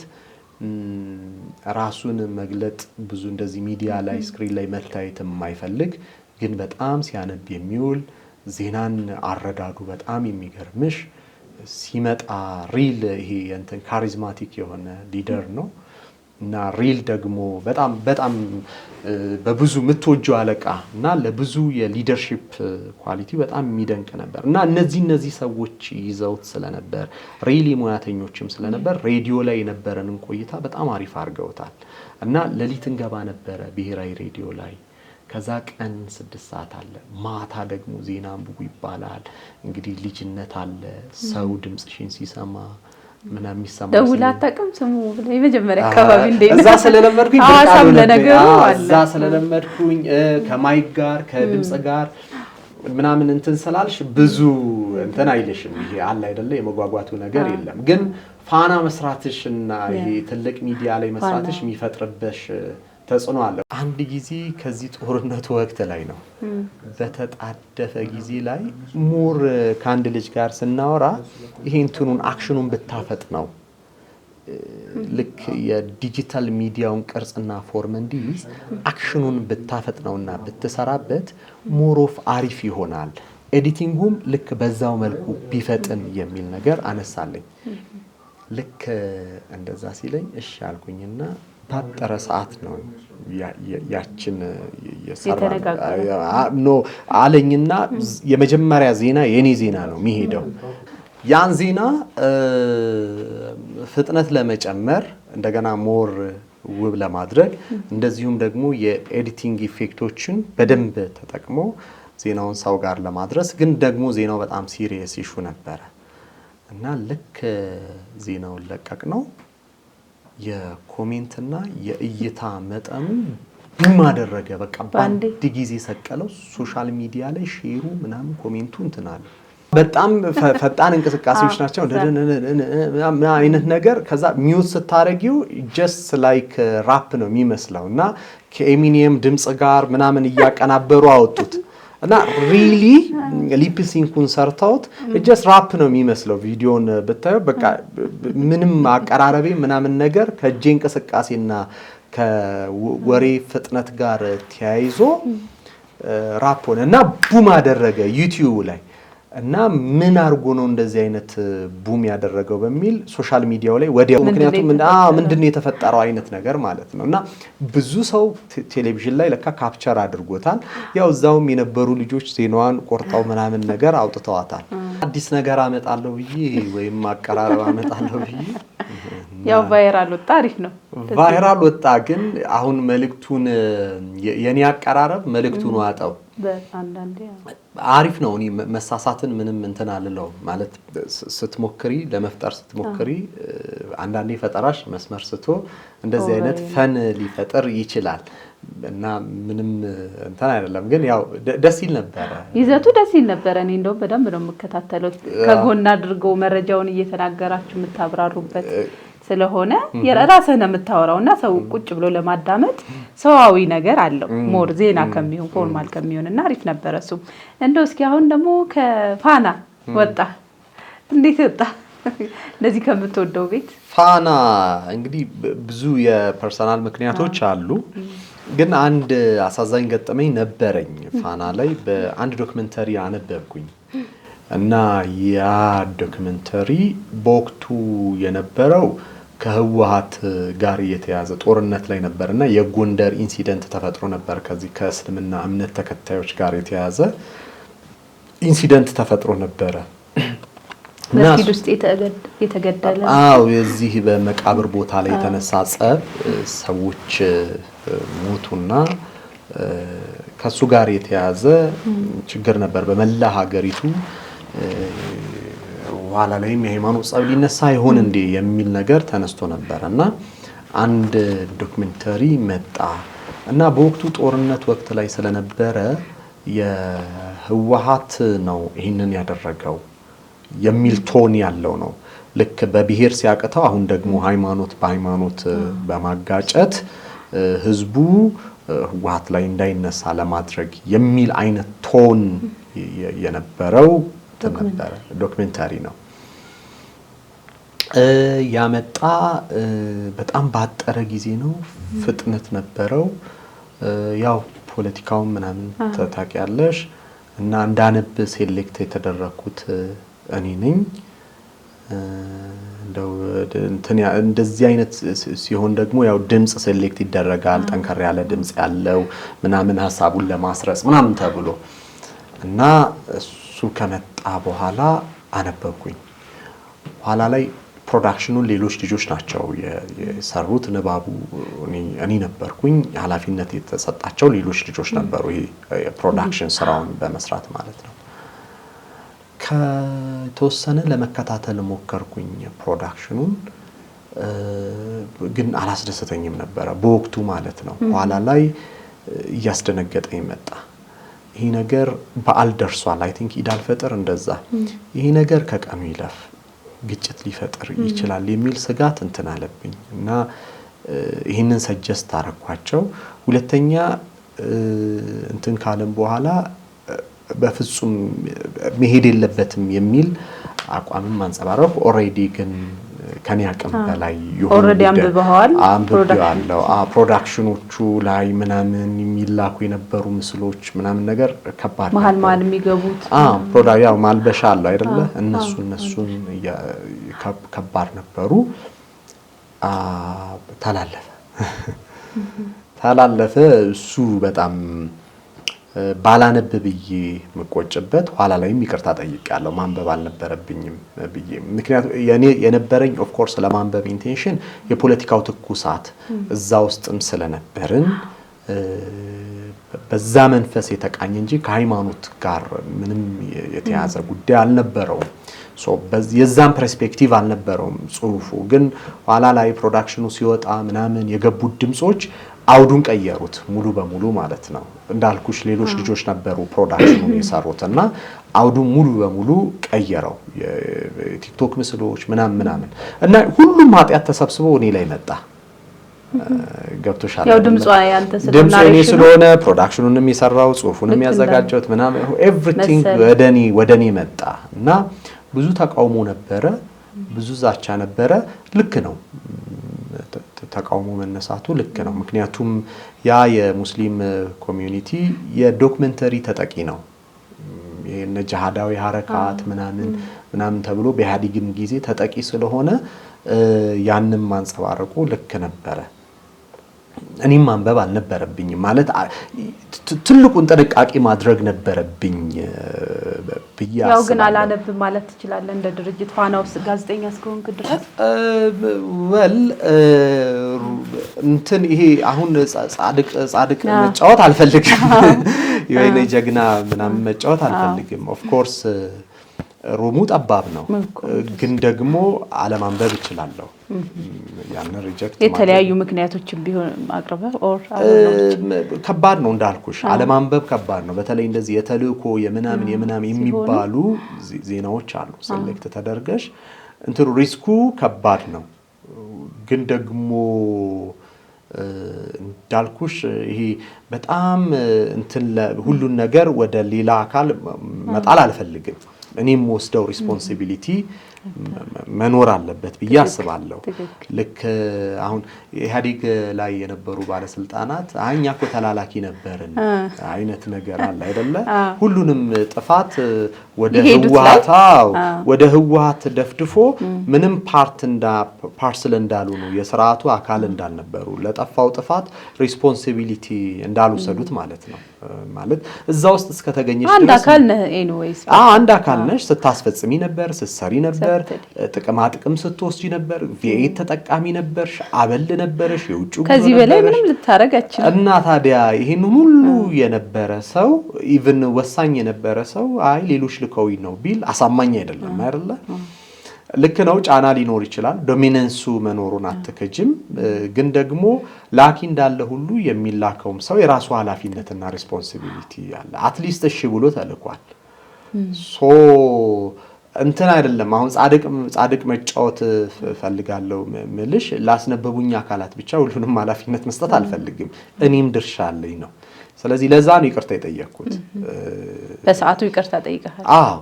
ራሱን መግለጥ ብዙ እንደዚህ ሚዲያ ላይ ስክሪን ላይ መታየት የማይፈልግ ግን በጣም ሲያነብ የሚውል ዜናን አረዳዱ በጣም የሚገርምሽ ሲመጣ ሪል ይሄ እንትን ካሪዝማቲክ የሆነ ሊደር ነው እና ሪል ደግሞ በጣም በብዙ የምትወጂው አለቃ እና ለብዙ የሊደርሺፕ ኳሊቲ በጣም የሚደንቅ ነበር እና እነዚህ ሰዎች ይዘውት ስለነበር ሪሊ ሙያተኞችም ስለነበር ሬዲዮ ላይ የነበረንን ቆይታ በጣም አሪፍ አድርገውታል እና ሌሊት እንገባ ነበረ ብሔራዊ ሬዲዮ ላይ። ከዛ ቀን 6 ሰዓት አለ፣ ማታ ደግሞ ዜና አንብቡ ይባላል። እንግዲህ ልጅነት አለ፣ ሰው ድምጽሽን ሲሰማ ምናምን የሚሰማ ደውላ አታውቅም ስሙ የመጀመሪያ አካባቢ እንዴት እዛ ስለለመድኩኝ አዋሳም ለነገሩ አለ እዛ ስለለመድኩኝ ከማይክ ጋር ከድምጽ ጋር ምናምን እንትን ስላልሽ ብዙ እንትን አይልሽም። ይሄ አለ አይደለ የመጓጓቱ ነገር የለም። ግን ፋና መስራትሽና ይሄ ትልቅ ሚዲያ ላይ መስራትሽ የሚፈጥርብሽ ተጽዕኖ አለ። አንድ ጊዜ ከዚህ ጦርነቱ ወቅት ላይ ነው በተጣደፈ ጊዜ ላይ ሞር ከአንድ ልጅ ጋር ስናወራ ይሄ እንትኑን አክሽኑን ብታፈጥ ነው ልክ የዲጂታል ሚዲያውን ቅርጽና ፎርም እንዲይዝ አክሽኑን ብታፈጥ ነውና ብትሰራበት ሞር ኦፍ አሪፍ ይሆናል፣ ኤዲቲንጉም ልክ በዛው መልኩ ቢፈጥን የሚል ነገር አነሳለኝ። ልክ እንደዛ ሲለኝ እሺ አልኩኝና ታጠረ ሰዓት ነው ያችን የሰራው አለኝና የመጀመሪያ ዜና የኔ ዜና ነው የሚሄደው። ያን ዜና ፍጥነት ለመጨመር እንደገና ሞር ውብ ለማድረግ እንደዚሁም ደግሞ የኤዲቲንግ ኢፌክቶችን በደንብ ተጠቅሞ ዜናውን ሰው ጋር ለማድረስ ግን ደግሞ ዜናው በጣም ሲሪየስ ኢሹ ነበረ እና ልክ ዜናውን ለቀቅ ነው የኮሜንትና የእይታ መጠኑ ቡም አደረገ። በቃ በአንድ ጊዜ ሰቀለው። ሶሻል ሚዲያ ላይ ሼሩ ምናምን ኮሜንቱ እንትናል በጣም ፈጣን እንቅስቃሴዎች ናቸው አይነት ነገር። ከዛ ሚውት ስታረጊው ጀስት ላይክ ራፕ ነው የሚመስለው እና ከኤሚኒየም ድምጽ ጋር ምናምን እያቀናበሩ አወጡት እና ሪሊ ሊፕሲንኩን ሰርተውት ጀስት ራፕ ነው የሚመስለው። ቪዲዮን ብታዩ በቃ ምንም አቀራረቤ ምናምን ነገር ከእጄ እንቅስቃሴና ከወሬ ፍጥነት ጋር ተያይዞ ራፕ ሆነ እና ቡም አደረገ ዩቲዩብ ላይ። እና ምን አርጎ ነው እንደዚህ አይነት ቡም ያደረገው በሚል ሶሻል ሚዲያው ላይ ወዲያው ምክንያቱም ምንድነው የተፈጠረው አይነት ነገር ማለት ነው። እና ብዙ ሰው ቴሌቪዥን ላይ ለካ ካፕቸር አድርጎታል። ያው እዛውም የነበሩ ልጆች ዜናዋን ቆርጠው ምናምን ነገር አውጥተዋታል። አዲስ ነገር አመጣለሁ ብዬ ወይም አቀራረብ አመጣለሁ ብዬ ያው ቫይራል ወጣ። አሪፍ ነው ቫይራል ወጣ። ግን አሁን መልእክቱን የኔ አቀራረብ መልእክቱን ዋጣው በአንዳንዴ አሪፍ ነው። እኔ መሳሳትን ምንም እንትን አልለው ማለት ስትሞክሪ ለመፍጠር ስትሞክሪ አንዳንዴ ፈጠራሽ መስመር ስቶ እንደዚህ አይነት ፈን ሊፈጠር ይችላል እና ምንም እንትን አይደለም። ግን ያው ደስ ይል ነበር፣ ይዘቱ ደስ ይል ነበር። እኔ እንደው በደንብ ነው የምከታተለው ከጎን አድርገው መረጃውን እየተናገራችሁ የምታብራሩበት ስለሆነ የራስህ ነው የምታወራውና ሰው ቁጭ ብሎ ለማዳመጥ ሰዋዊ ነገር አለው ሞር ዜና ከሚሆን ፎርማል ከሚሆንና አሪፍ ነበር እሱ። እንደው እስኪ አሁን ደግሞ ከፋና ወጣ እንዴት ወጣ? ለዚህ ከምትወደው ቤት ፋና እንግዲህ ብዙ የፐርሰናል ምክንያቶች አሉ። ግን አንድ አሳዛኝ ገጠመኝ ነበረኝ። ፋና ላይ በአንድ ዶክመንተሪ አነበብኩኝ እና ያ ዶክመንተሪ በወቅቱ የነበረው ከህወሓት ጋር የተያዘ ጦርነት ላይ ነበርና የጎንደር ኢንሲደንት ተፈጥሮ ነበር። ከዚህ ከእስልምና እምነት ተከታዮች ጋር የተያዘ ኢንሲደንት ተፈጥሮ ነበረ መስጊድ ውስጥ የተገደለ የዚህ በመቃብር ቦታ ላይ የተነሳ ጸብ ሰዎች ሞቱና ከሱ ጋር የተያዘ ችግር ነበር በመላ ሀገሪቱ። ኋላ ላይም የሃይማኖት ጸብ ሊነሳ ይሆን እንዴ የሚል ነገር ተነስቶ ነበርና አንድ ዶክመንተሪ መጣ እና በወቅቱ ጦርነት ወቅት ላይ ስለነበረ የህወሓት ነው ይሄንን ያደረገው የሚል ቶን ያለው ነው። ልክ በብሔር ሲያቀተው አሁን ደግሞ ሃይማኖት በሃይማኖት በማጋጨት ህዝቡ ህወሓት ላይ እንዳይነሳ ለማድረግ የሚል አይነት ቶን የነበረው ዶክመንታሪ ነው ያመጣ። በጣም ባጠረ ጊዜ ነው፣ ፍጥነት ነበረው። ያው ፖለቲካውን ምናምን ታውቂያለሽ እና እንዳነብ ሴሌክት የተደረኩት እኔ ነኝ። እንደዚህ አይነት ሲሆን ደግሞ ያው ድምጽ ሴሌክት ይደረጋል፣ ጠንከር ያለ ድምጽ ያለው ምናምን ሐሳቡን ለማስረጽ ምናምን ተብሎ እና እሱ ከመጣ በኋላ አነበብኩኝ። ኋላ ላይ ፕሮዳክሽኑን ሌሎች ልጆች ናቸው የሰሩት። ንባቡ እኔ ነበርኩኝ፣ ኃላፊነት የተሰጣቸው ሌሎች ልጆች ነበሩ፣ ይሄ ፕሮዳክሽን ስራውን በመስራት ማለት ነው። ከተወሰነ ለመከታተል ሞከርኩኝ ፕሮዳክሽኑን፣ ግን አላስደሰተኝም ነበረ በወቅቱ ማለት ነው። ኋላ ላይ እያስደነገጠኝ መጣ። ይሄ ነገር በዓል ደርሷል፣ አይ ቲንክ ኢድ አልፈጥር እንደዛ፣ ይሄ ነገር ከቀኑ ይለፍ ግጭት ሊፈጥር ይችላል የሚል ስጋት እንትን አለብኝ እና ይሄንን ሰጀስት አረኳቸው። ሁለተኛ እንትን ካለም በኋላ በፍጹም መሄድ የለበትም የሚል አቋምም አንጸባረኩ። ኦሬዲ ግን ከኔ አቅም በላይ ኦሬዲ አንብቤዋለሁ። ፕሮዳክሽኖቹ ላይ ምናምን የሚላኩ የነበሩ ምስሎች ምናምን ነገር ከባድ መሀል የሚገቡት ያው ማልበሻ አለው አይደለ? እነሱን ከባድ ነበሩ። ተላለፈ። እሱ በጣም ባላነብ ብዬ መቆጭበት፣ ኋላ ላይም ይቅርታ ጠይቄያለሁ ማንበብ አልነበረብኝም ብዬ። ምክንያቱም የነበረኝ ኦፍ ኮርስ ለማንበብ ኢንቴንሽን የፖለቲካው ትኩሳት እዛ ውስጥም ስለነበርን በዛ መንፈስ የተቃኘ እንጂ ከሃይማኖት ጋር ምንም የተያዘ ጉዳይ አልነበረውም። የዛን ፐርስፔክቲቭ አልነበረውም ጽሁፉ። ግን ኋላ ላይ ፕሮዳክሽኑ ሲወጣ ምናምን የገቡት ድምጾች አውዱን ቀየሩት ሙሉ በሙሉ ማለት ነው። እንዳልኩሽ ሌሎች ልጆች ነበሩ ፕሮዳክሽኑን የሰሩት እና አውዱን ሙሉ በሙሉ ቀየረው። የቲክቶክ ምስሎች ምናምን እና ሁሉም ኃጢያት ተሰብስቦ እኔ ላይ መጣ። ገብቶሻል? ያው ድምጿ ያንተ ስለሆነ ፕሮዳክሽኑንም የሰራው ጽሁፉንም ያዘጋጀሁት ምናምን ኤቭሪቲንግ ወደኔ መጣ እና ብዙ ተቃውሞ ነበረ፣ ብዙ ዛቻ ነበረ። ልክ ነው ተቃውሞ መነሳቱ ልክ ነው። ምክንያቱም ያ የሙስሊም ኮሚዩኒቲ የዶክመንተሪ ተጠቂ ነው። የነ ጂሃዳዊ ሐረካት ምናምን ተብሎ በኢህአዴግም ጊዜ ተጠቂ ስለሆነ ያንንም ማንጸባረቁ ልክ ነበረ። እኔም ማንበብ አልነበረብኝም ማለት ትልቁን ጥንቃቄ ማድረግ ነበረብኝ ብዬ አስባለሁ። ያው ግን አላነብም ማለት ትችላለህ እንደ ድርጅት ፋና ውስጥ ጋዜጠኛ እስከሆንክ ድረስ እንትን ይሄ አሁን ጻድቅ መጫወት አልፈልግም የወይኔ ጀግና ምናምን መጫወት አልፈልግም። ኦፍ ኮርስ ሩሙ ጠባብ ነው፣ ግን ደግሞ አለማንበብ እችላለሁ። ያን ሪጀክት የተለያዩ ምክንያቶችን ቢሆን አቅርበህ ከባድ ነው እንዳልኩሽ፣ አለማንበብ ከባድ ነው። በተለይ እንደዚህ የተልእኮ የምናምን የሚባሉ ዜናዎች አሉ ሴሌክት ተደርገሽ እንትሩ ሪስኩ ከባድ ነው። ግን ደግሞ እንዳልኩሽ ይሄ በጣም እንትን ሁሉን ነገር ወደ ሌላ አካል መጣል አልፈልግም። እኔም ወስደው ሪስፖንሲቢሊቲ መኖር አለበት ብዬ አስባለሁ። ልክ አሁን ኢህአዴግ ላይ የነበሩ ባለስልጣናት እኛ እኮ ተላላኪ ነበርን አይነት ነገር አለ አይደለ? ሁሉንም ጥፋት ወደ ህወሓት ደፍድፎ ምንም ፓርስል እንዳሉ ነው፣ የስርዓቱ አካል እንዳልነበሩ፣ ለጠፋው ጥፋት ሪስፖንሲቢሊቲ እንዳልወሰዱት ማለት ነው። ማለት እዛ ውስጥ እስከተገኘሽ አንድ አካል ነህ ኤኒዌይስ አንድ አካል ነሽ ስታስፈጽሚ ነበር ስትሰሪ ነበር ጥቅማ ጥቅም ስትወስጂ ነበር ቪኤት ተጠቃሚ ነበርሽ አበል ነበርሽ የውጭ ጉዞ ከዚህ በላይ ምንም ልታረግ አትችልም እና ታዲያ ይሄን ሁሉ የነበረ ሰው ኢቭን ወሳኝ የነበረ ሰው አይ ሌሎች ልከውኝ ነው ቢል አሳማኝ አይደለም አይደለ ልክ ነው ጫና ሊኖር ይችላል ዶሚናንሱ መኖሩን አትከጅም ግን ደግሞ ላኪ እንዳለ ሁሉ የሚላከውም ሰው የራሱ ኃላፊነትና ሪስፖንሲቢሊቲ ያለ አትሊስት እሺ ብሎ ተልኳል ሶ እንትን አይደለም አሁን ጻድቅ መጫወት ፈልጋለሁ ምልሽ ላስነበቡኝ አካላት ብቻ ሁሉንም ኃላፊነት መስጠት አልፈልግም እኔም ድርሻ አለኝ ነው ስለዚህ ለዛ ነው ይቅርታ የጠየቅኩት በሰዓቱ ይቅርታ ጠይቀሃል አዎ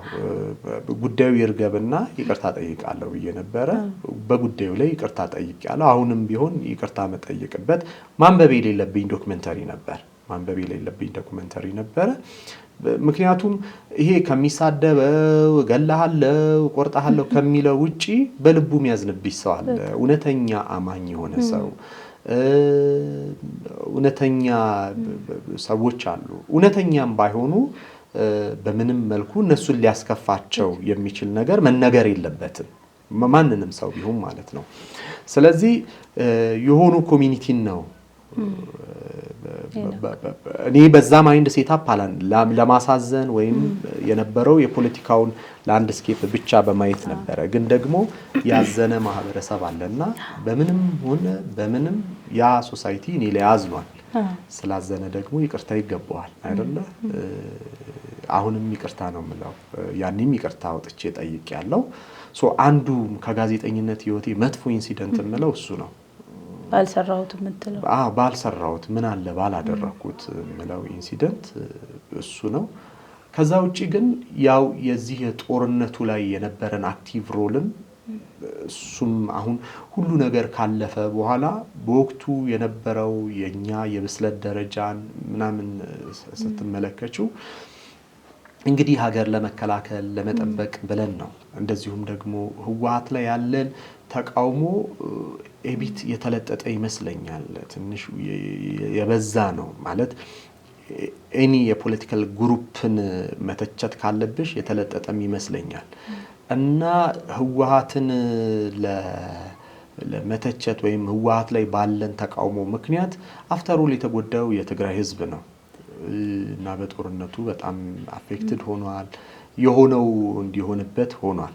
ጉዳዩ ይርገብና ይቅርታ ጠይቃለሁ በየነበረ በጉዳዩ ላይ ይቅርታ ጠይቄያለሁ አሁንም ቢሆን ይቅርታ መጠየቅበት ማንበብ የሌለብኝ ዶክመንተሪ ነበር ምክንያቱም ይሄ ከሚሳደበው ገላሃለው ቆርጣሃለው ከሚለው ውጪ በልቡ የሚያዝንብሽ ሰው አለ እውነተኛ አማኝ የሆነ ሰው እውነተኛ ሰዎች አሉ እውነተኛም ባይሆኑ በምንም መልኩ እነሱን ሊያስከፋቸው የሚችል ነገር መነገር የለበትም ማንንም ሰው ቢሆን ማለት ነው ስለዚህ የሆኑ ኮሚኒቲን ነው እኔ በዛ ማይንድ ሴታፕ አላን ለማሳዘን ወይም የነበረው የፖለቲካውን ላንድስኬፕ ብቻ በማየት ነበር ግን ደግሞ ያዘነ ማህበረሰብ አለና በምንም ያ ሶሳይቲ እኔ ላይ አዝኗል ስላዘነ ደግሞ ይቅርታ ይገባዋል አይደለ አሁንም ይቅርታ ነው ምለው ያንንም ይቅርታ አውጥቼ ጠይቄያለሁ ሶ አንዱ ከጋዜጠኝነት ህይወቴ መጥፎ ኢንሲደንት ምለው እሱ ነው ባልሰራሁት ምን አለ ባላደረኩት ምለው ኢንሲደንት እሱ ነው ከዛ ውጪ ግን ያው የዚህ ጦርነቱ ላይ የነበረን አክቲቭ ሮልም እሱም አሁን ሁሉ ነገር ካለፈ በኋላ በወቅቱ የነበረው የኛ የብስለት ደረጃን ምናምን ስትመለከቱ እንግዲህ ሀገር ለመከላከል ለመጠበቅ ብለን ነው እንደዚሁም ደግሞ ህዋት ላይ ያለን ተቃውሞ ኤቢት የተለጠጠ ይመስለኛል ትንሽ የበዛ ነው ማለት ኤኒ የፖለቲካል ግሩፕን መተቸት ካለብሽ የተለጠጠም ይመስለኛል እና ህዋትን ለመተቸት ወይም ህዋት ላይ ባለን ተቃውሞ ምክንያት አፍተሮል የተጎዳው የትግራይ ህዝብ ነው እና በጦርነቱ በጣም አፌክትድ ሆኗል የሆነው እንዲሆንበት ሆኗል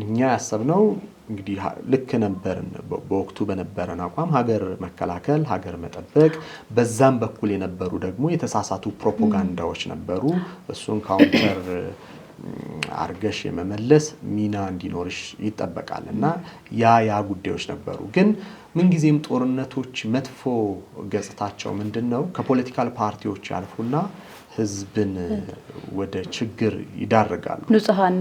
እኛ ያሰብነው እንግዲህ ልክ ነበርን በወቅቱ በነበረን አቋም ሀገር መከላከል ሀገር መጠበቅ በዛም በኩል የነበሩ ደግሞ የተሳሳቱ ፕሮፓጋንዳዎች ነበሩ እሱን ካውንተር አርገሽ የመመለስ ሚና እንዲኖርሽ ይጠበቃልና ያ ጉዳዮች ነበሩ ግን ምን ጊዜም ጦርነቶች መጥፎ ገጽታቸው ምንድነው ከፖለቲካል ፓርቲዎች ያልፉና ህዝብን ወደ ችግር ይዳርጋሉ ንጹሃን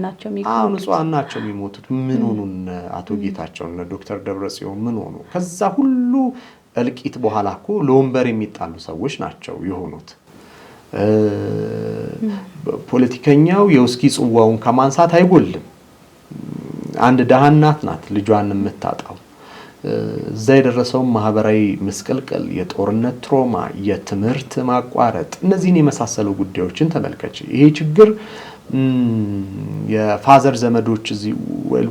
ናቸው የሚሞቱት ምን ሆኑን አቶ ጌታቸውና ዶክተር ደብረጽዮን ምን ሆኑ ከዛ ሁሉ እልቂት በኋላኮ ለወንበር የሚጣሉ ሰዎች ናቸው የሆኑት ፖለቲከኛው የውስኪ ጽዋውን ከማንሳት አይጎልም አንድ ደሃናት ናት ልጇን የምታጣው እዛ የደረሰው ማህበራዊ መስቀልቀል የጦርነት ትሮማ የትምህርት ማቋረጥ እነዚህን የመሳሰሉ ጉዳዮችን ተመልከች ይሄ ችግር የፋዘር ዘመዶች እዚህ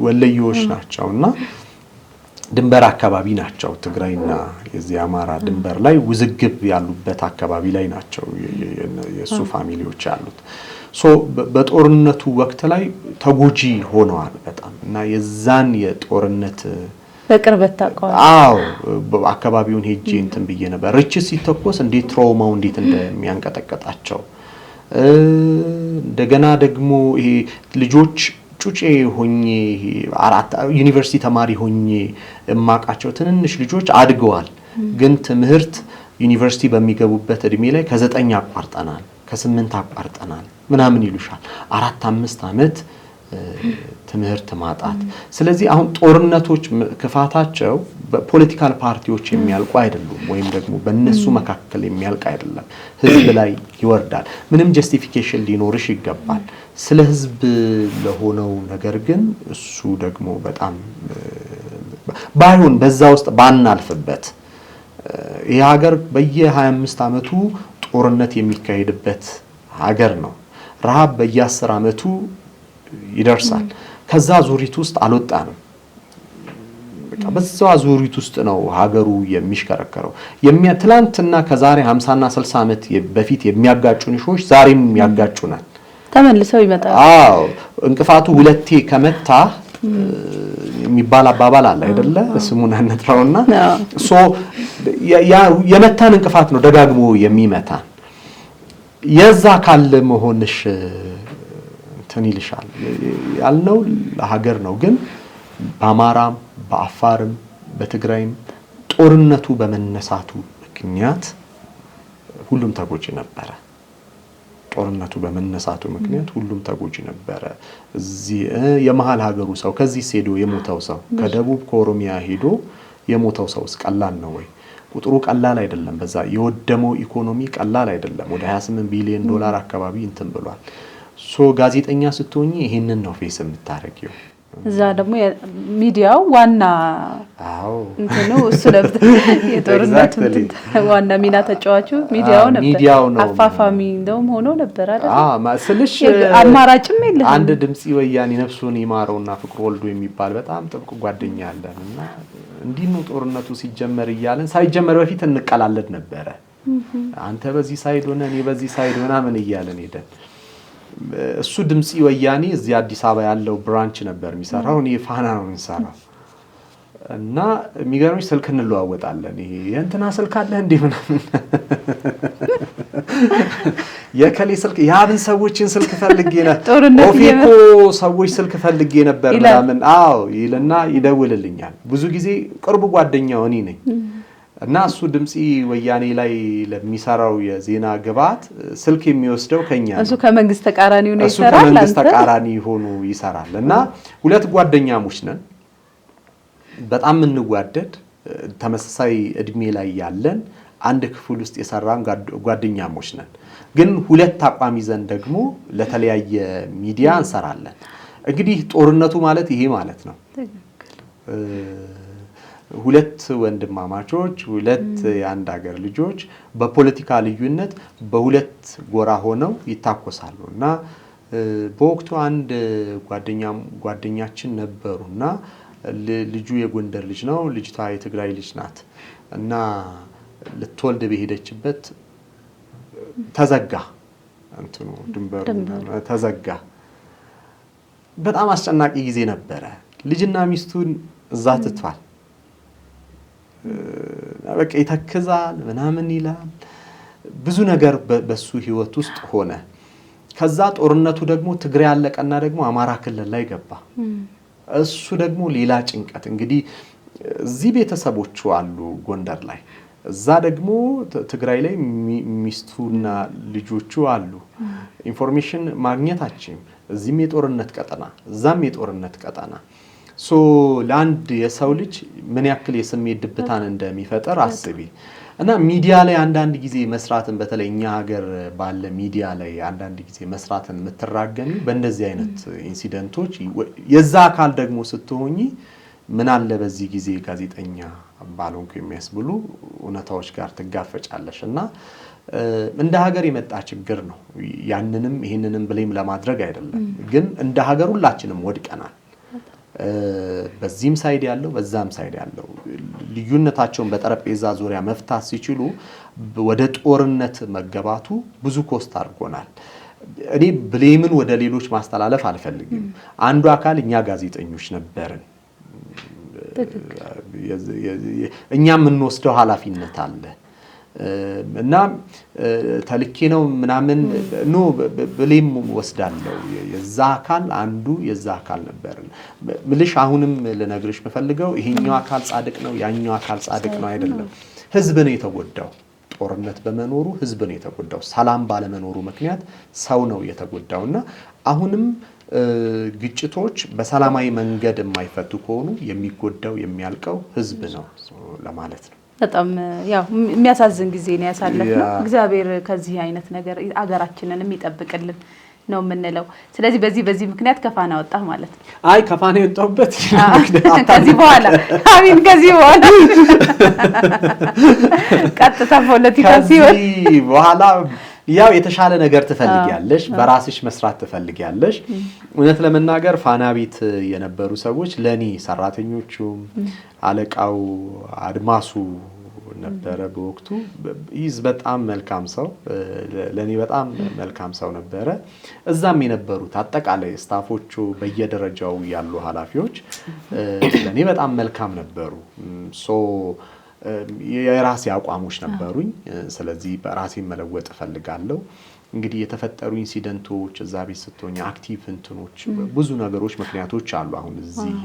ወለዮች ናቸውና ድንበር አካባቢ ናቸው ትግራይና የዚህ አማራ ድንበር ላይ ውዝግብ ያሉበት አካባቢ ላይ ናቸው የሱ ፋሚሊዎች ያሉት ሶ በጦርነቱ ወቅት ላይ ተጎጂ ሆነዋል በጣም እና የዛን የጦርነት በቅርበት ታውቀዋል አዎ አካባቢውን ሄጄ እንትን ብዬ ነበር ርችት ሲተኮስ እንዴት ትራውማው እንዴት እንደሚያንቀጠቀጣቸው እንደገና ደግሞ ይሄ ልጆች ጩጬ ሆኜ ዩኒቨርሲቲ ተማሪ ሆኜ ማቃቸው ትንንሽ ልጆች አድገዋል ግን ትምህርት ዩኒቨርሲቲ በሚገቡበት እድሜ ላይ ከ9 አቋርጠናል ከ8 አቋርጠናል ምናምን ይሉሻል 4-5 አመት ትምህርት ማጣት ስለዚህ አሁን ጦርነቶች ክፋታቸው በፖለቲካል ፓርቲዎች የሚያልቁ አይደሉም ወይም ደግሞ በእነሱ መካከል የሚያልቅ አይደለም ህዝብ ላይ ይወርዳል ምንም ጀስቲፊኬሽን ሊኖርሽ ይገባል ስለ ህዝብ ለሆነው ነገር ግን እሱ ደግሞ በጣም ባይሆን በዛ ውስጥ ባናልፍበት ይሄ ሀገር በየ25 አመቱ ጦርነት የሚካሄድበት ሀገር ነው ረሃብ በየ10 ዓመቱ ይደርሳል። ከዛ ዙሪት ውስጥ አልወጣንም። በቃ በዛው ዙሪት ውስጥ ነው ሀገሩ የሚሽከረከረው። ትላንትና ከዛሬ 50 እና 60 ዓመት በፊት የሚያጋጩን ሾሽ ዛሬም ያጋጩናል፣ ተመልሰው ይመጣሉ። አዎ እንቅፋቱ ሁለቴ ከመታ የሚባል አባባል አለ አይደለ? ስሙን አንጥራውና ሶ የመታን እንቅፋት ነው ደጋግሞ የሚመታን። የዛ ካለ መሆንሽ እንትን ይልሻል ያልነው ለሀገር ነው። ግን በአማራም በአፋርም በትግራይም ጦርነቱ በመነሳቱ ምክንያት ሁሉም ተጎጂ ነበረ። ጦርነቱ በመነሳቱ ምክንያት ሁሉም ተጎጂ ነበረ። እዚህ የመሃል ሀገሩ ሰው ከዚህ ሄዶ የሞተው ሰው ከደቡብ ከኦሮሚያ ሄዶ የሞተው ሰውስ ቀላል ነው ወይ? ቁጥሩ ቀላል አይደለም። በዛ የወደመው ኢኮኖሚ ቀላል አይደለም። ወደ 28 ቢሊዮን ዶላር አካባቢ እንትን ብሏል። ሶ ጋዜጠኛ ስትሆኚ ይሄንን ነው ፌስ የምታረጊው። እዛ ደግሞ ሚዲያው ዋና እንትኑ እሱ ነበር። የጦርነቱ ዋና ሚና ተጫዋቹ ሚዲያው ነበር። አፋፋሚ እንደውም ሆኖ ነበር አይደል? ማስልሽ አማራጭም የለም። አንድ ድምጽ ወያኔ ነፍሱን ይማረውና ፍቅር ወልዶ የሚባል በጣም ጥብቅ ጓደኛ አለንና እንዲህ ነው ጦርነቱ ሲጀመር እያለን ሳይጀመር በፊት እንቀላለድ ነበረ። አንተ በዚህ ሳይድ ሆነ እኔ በዚህ ሳይድ ሆነ ምን እያለን ሄደን እሱ ድምጽ ወያኔ እዚህ አዲስ አበባ ያለው ብራንች ነበር የሚሰራው። እኔ ፋና ነው የሚሰራው እና የሚገርምሽ ስልክ እንለዋወጣለን። ይሄ የእንትና ስልክ አለ እንዴ ምናምን የከሌ ስልክ ያብን ሰዎችን ስልክ ፈልጌ ነበር፣ ኦፌኮ ሰዎች ስልክ ፈልጌ ነበር ምናምን ይልና ይደውልልኛል። ብዙ ጊዜ ቅርቡ ጓደኛው እኔ ነኝ እና እሱ ድምጽ ወያኔ ላይ ለሚሰራው የዜና ግባት ስልክ የሚወስደው ከኛ ነው። እሱ ከመንግስት ተቃራኒው ነው ይሰራል። እሱ ከመንግስት ተቃራኒ ሆኖ ይሰራል። እና ሁለት ጓደኛሞች ነን፣ በጣም እንዋደድ፣ ተመሳሳይ እድሜ ላይ ያለን አንድ ክፍል ውስጥ የሰራን ጓደኛሞች ነን። ግን ሁለት አቋም ይዘን ደግሞ ለተለያየ ሚዲያ እንሰራለን። እንግዲህ ጦርነቱ ማለት ይሄ ማለት ነው። ሁለት ወንድማማቾች ሁለት የአንድ ሀገር ልጆች በፖለቲካ ልዩነት በሁለት ጎራ ሆነው ይታኮሳሉ። እና በወቅቱ አንድ ጓደኛችን ነበሩና ልጁ የጎንደር ልጅ ነው፣ ልጅቷ የትግራይ ልጅ ናት። እና ልትወልድ በሄደችበት ተዘጋ፣ እንትኑ ድንበሩ ተዘጋ። በጣም አስጨናቂ ጊዜ ነበረ። ልጅና ሚስቱን እዛ ትቷል። በቃ ይተክዛል ምናምን ይላል። ብዙ ነገር በሱ ህይወት ውስጥ ሆነ። ከዛ ጦርነቱ ደግሞ ትግራይ ያለቀና ደግሞ አማራ ክልል ላይ ገባ። እሱ ደግሞ ሌላ ጭንቀት። እንግዲህ እዚህ ቤተሰቦቹ አሉ ጎንደር ላይ፣ እዛ ደግሞ ትግራይ ላይ ሚስቱና ልጆቹ አሉ። ኢንፎርሜሽን ማግኘታችን እዚህም የጦርነት ቀጠና እዛም የጦርነት ቀጠና ሶ ለአንድ የሰው ልጅ ምን ያክል የስሜት ድብታን እንደሚፈጠር አስቢ። እና ሚዲያ ላይ አንዳንድ ጊዜ መስራትን በተለይ እኛ ሀገር ባለ ሚዲያ ላይ አንዳንድ ጊዜ መስራትን የምትራገሚ በእንደዚህ አይነት ኢንሲደንቶች የዛ አካል ደግሞ ስትሆኚ ምን አለ በዚህ ጊዜ ጋዜጠኛ ባልሆንኩ የሚያስብሉ እውነታዎች ጋር ትጋፈጫለሽ። እና እንደ ሀገር የመጣ ችግር ነው። ያንንም ይሄንንም ብሌም ለማድረግ አይደለም፣ ግን እንደ ሀገር ሁላችንም ወድቀናል። በዚህም ሳይድ ያለው በዛም ሳይድ ያለው ልዩነታቸውን በጠረጴዛ ዙሪያ መፍታት ሲችሉ ወደ ጦርነት መገባቱ ብዙ ኮስት አድርጎናል። እኔ ብሌምን ወደ ሌሎች ማስተላለፍ አልፈልግም። አንዱ አካል እኛ ጋዜጠኞች ነበርን። እኛ የምንወስደው ኃላፊነት አለ እና ተልኬ ነው ምናምን ኖ ብሌም ወስዳለው። የዛ አካል አንዱ የዛ አካል ነበር ምልሽ። አሁንም ለነግርሽ መፈልገው ይሄኛው አካል ጻድቅ ነው ያኛው አካል ጻድቅ ነው አይደለም። ህዝብ ነው የተጎዳው። ጦርነት በመኖሩ ህዝብ ነው የተጎዳው። ሰላም ባለመኖሩ ምክንያት ሰው ነው የተጎዳውና አሁንም ግጭቶች በሰላማዊ መንገድ የማይፈቱ ከሆኑ የሚጎዳው የሚያልቀው ህዝብ ነው ለማለት ነው። በጣም ያው የሚያሳዝን ጊዜ ነው ያሳለፍነው። እግዚአብሔር ከዚህ አይነት ነገር አገራችንን የሚጠብቅልን ነው የምንለው። ስለዚህ በዚህ ምክንያት ከፋና ወጣ ማለት ነው። አይ ከፋና የወጣሁበት ከዚህ በኋላ ከዚህ በኋላ ቀጥታ ፖለቲካ ሲሆን በኋላ ያው የተሻለ ነገር ትፈልጊያለሽ በራስሽ መስራት ትፈልጊያለሽ እውነት ለመናገር ፋና ቤት የነበሩ ሰዎች ለኔ ሰራተኞቹም አለቃው አድማሱ ነበረ በወቅቱ ይዝ በጣም መልካም ሰው ለኔ በጣም መልካም ሰው ነበረ እዛም የነበሩት አጠቃላይ ስታፎቹ በየደረጃው ያሉ ኃላፊዎች ለኔ በጣም መልካም ነበሩ ሶ የራሴ አቋሞች ነበሩኝ ስለዚህ በራሴ መለወጥ ፈልጋለሁ እንግዲህ የተፈጠሩ ኢንሲደንቶች እዛ ቤት ስትሆኝ አክቲቭ እንትኖች ብዙ ነገሮች ምክንያቶች አሉ አሁን እዚህ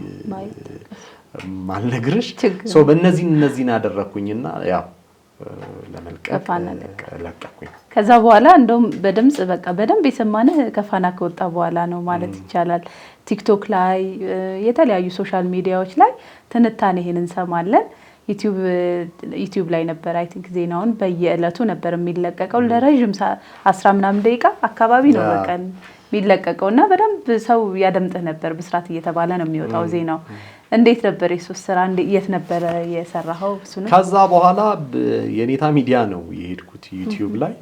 ማልነግርሽ ሶ በእነዚህን አደረኩኝና ያው ለመልቀቅ ለቀኩኝ ከዛ በኋላ እንደውም በድምጽ በቃ በደንብ የሰማነህ ከፋና ከወጣ በኋላ ነው ማለት ይቻላል ቲክቶክ ላይ የተለያዩ ሶሻል ሚዲያዎች ላይ ትንታኔህን እንሰማለን ዩቲዩብ ላይ ነበር አይ ቲንክ ዜናውን በየዕለቱ ነበር የሚለቀቀው ለረጅም 10 ምናምን ደቂቃ አካባቢ ነው በቀን የሚለቀቀውና በደንብ ሰው ያደምጥህ ነበር ብስራት እየተባለ ነው የሚወጣው ዜናው እንዴት ነበር የሱስ ስራ የት ነበር የሰራኸው እሱ ነው ከዛ በኋላ የኔታ ሚዲያ ነው የሄድኩት ዩቲዩብ ላይ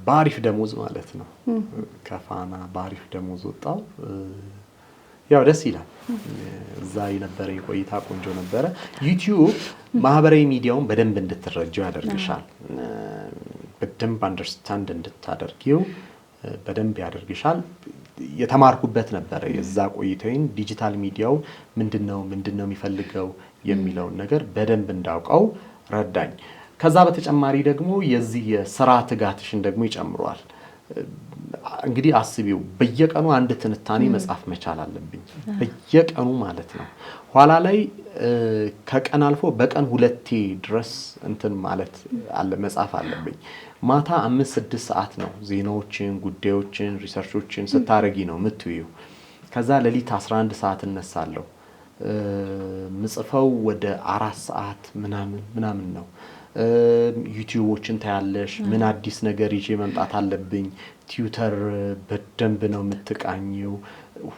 ባሪፍ ደሞዝ ማለት ነው ከፋና ባሪፍ ደሞዝ ወጣው ያው ደስ ይላል እዛ የነበረ ቆይታ ቆንጆ ነበረ ዩቲዩብ ማህበራዊ ሚዲያውን በደንብ እንድትረጂው ያደርግሻል በደንብ አንደርስታንድ እንድታደርጊው በደንብ ያደርግሻል የተማርኩበት ነበር የዛ ቆይታዬን ዲጂታል ሚዲያው ምንድነው የሚፈልገው የሚለው ነገር በደንብ እንዳውቀው ረዳኝ ከዛ በተጨማሪ ደግሞ የዚህ የሥራ ትጋትሽን ደግሞ ይጨምራል እንግዲህ አስቢው በየቀኑ አንድ ትንታኔ መጻፍ መቻል አለብኝ በየቀኑ ማለት ነው ኋላ ላይ ከቀን አልፎ በቀን 2 ድረስ እንትን ማለት አለ መጻፍ አለብኝ ማታ 5-6 ሰዓት ነው ዜናዎችን ጉዳዮችን ሪሰርቾችን ስታረጊ ነው ምትዩ ከዛ ለሊት 11 ሰዓት እነሳለሁ ምጽፈው ወደ 4 ሰዓት ምናምን ነው ዩቲዩቦችን ታያለሽ ምን አዲስ ነገር ይዤ መምጣት አለብኝ ትዊተር በደንብ ነው የምትቃኘው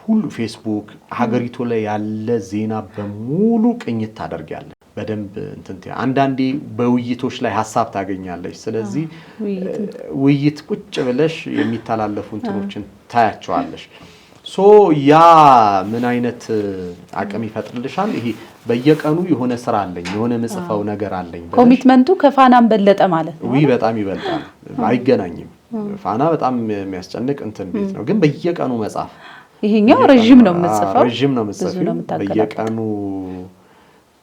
ሁሉ ፌስቡክ ሀገሪቱ ላይ ያለ ዜና በሙሉ ቅኝት ታደርጋለሽ በደንብ እንትንት አንዳንዴ በውይይቶች ላይ ሐሳብ ታገኛለሽ ስለዚህ ውይይት ቁጭ ብለሽ የሚተላለፉ እንትኖችን ታያቸዋለሽ ሶ ያ ምን አይነት አቅም ይፈጥርልሻል ይሄ በየቀኑ የሆነ ስራ አለኝ የሆነ ምጽፈው ነገር አለኝ ኮሚትመንቱ ከፋናም በለጠ ማለት ነው ወይ በጣም ይበልጣል አይገናኝም ፋና በጣም የሚያስጨንቅ እንትን ቤት ነው ግን በየቀኑ መጻፍ ይሄኛው ረጅም ነው የምጽፈው በየቀኑ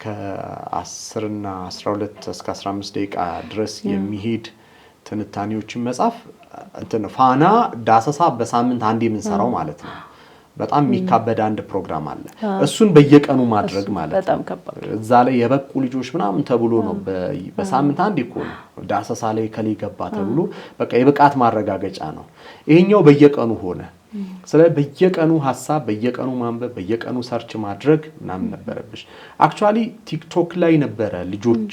ከ10 እና 12 እስከ 15 ደቂቃ ድረስ የሚሄድ ትንታኔዎችን መጻፍ እንትን ፋና ዳሰሳ በሳምንት አንዴ የምንሰራው ማለት ነው በጣም የሚካበድ አንድ ፕሮግራም አለ እሱን በየቀኑ ማድረግ ማለት በጣም ከባድ እዛ ላይ የበቁ ልጆች ምናምን ተብሎ ነው በሳምንት አንዴ እኮ ነው ዳሰሳ ላይ ከሊ ገባ ተብሎ በቃ የብቃት ማረጋገጫ ነው ይሄኛው በየቀኑ ሆነ ስለዚህ በየቀኑ ሐሳብ በየቀኑ ማንበብ በየቀኑ ሰርች ማድረግ ምናምን ነበረብሽ አክቹአሊ ቲክቶክ ላይ ነበረ ልጆች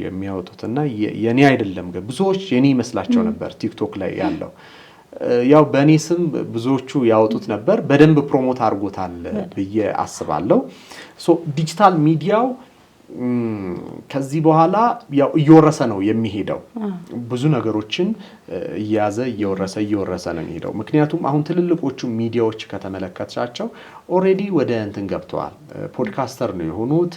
የሚያወጡትና የኔ አይደለም ብዙዎች የኔ መስላቸው ነበር ቲክቶክ ላይ ያለው ያው በእኔ ስም ብዙዎቹ ያወጡት ነበር በደንብ ፕሮሞት አድርጎታል ብዬ አስባለሁ ሶ ዲጂታል ሚዲያው ከዚህ በኋላ ያው እየወረሰ ነው የሚሄደው ብዙ ነገሮችን እየወረሰ ነው የሚሄደው ምክንያቱም አሁን ትልልቆቹ ሚዲያዎች ከተመለከታቸው ኦሬዲ ወደ እንትን ገብተዋል ፖድካስተር ነው የሆኑት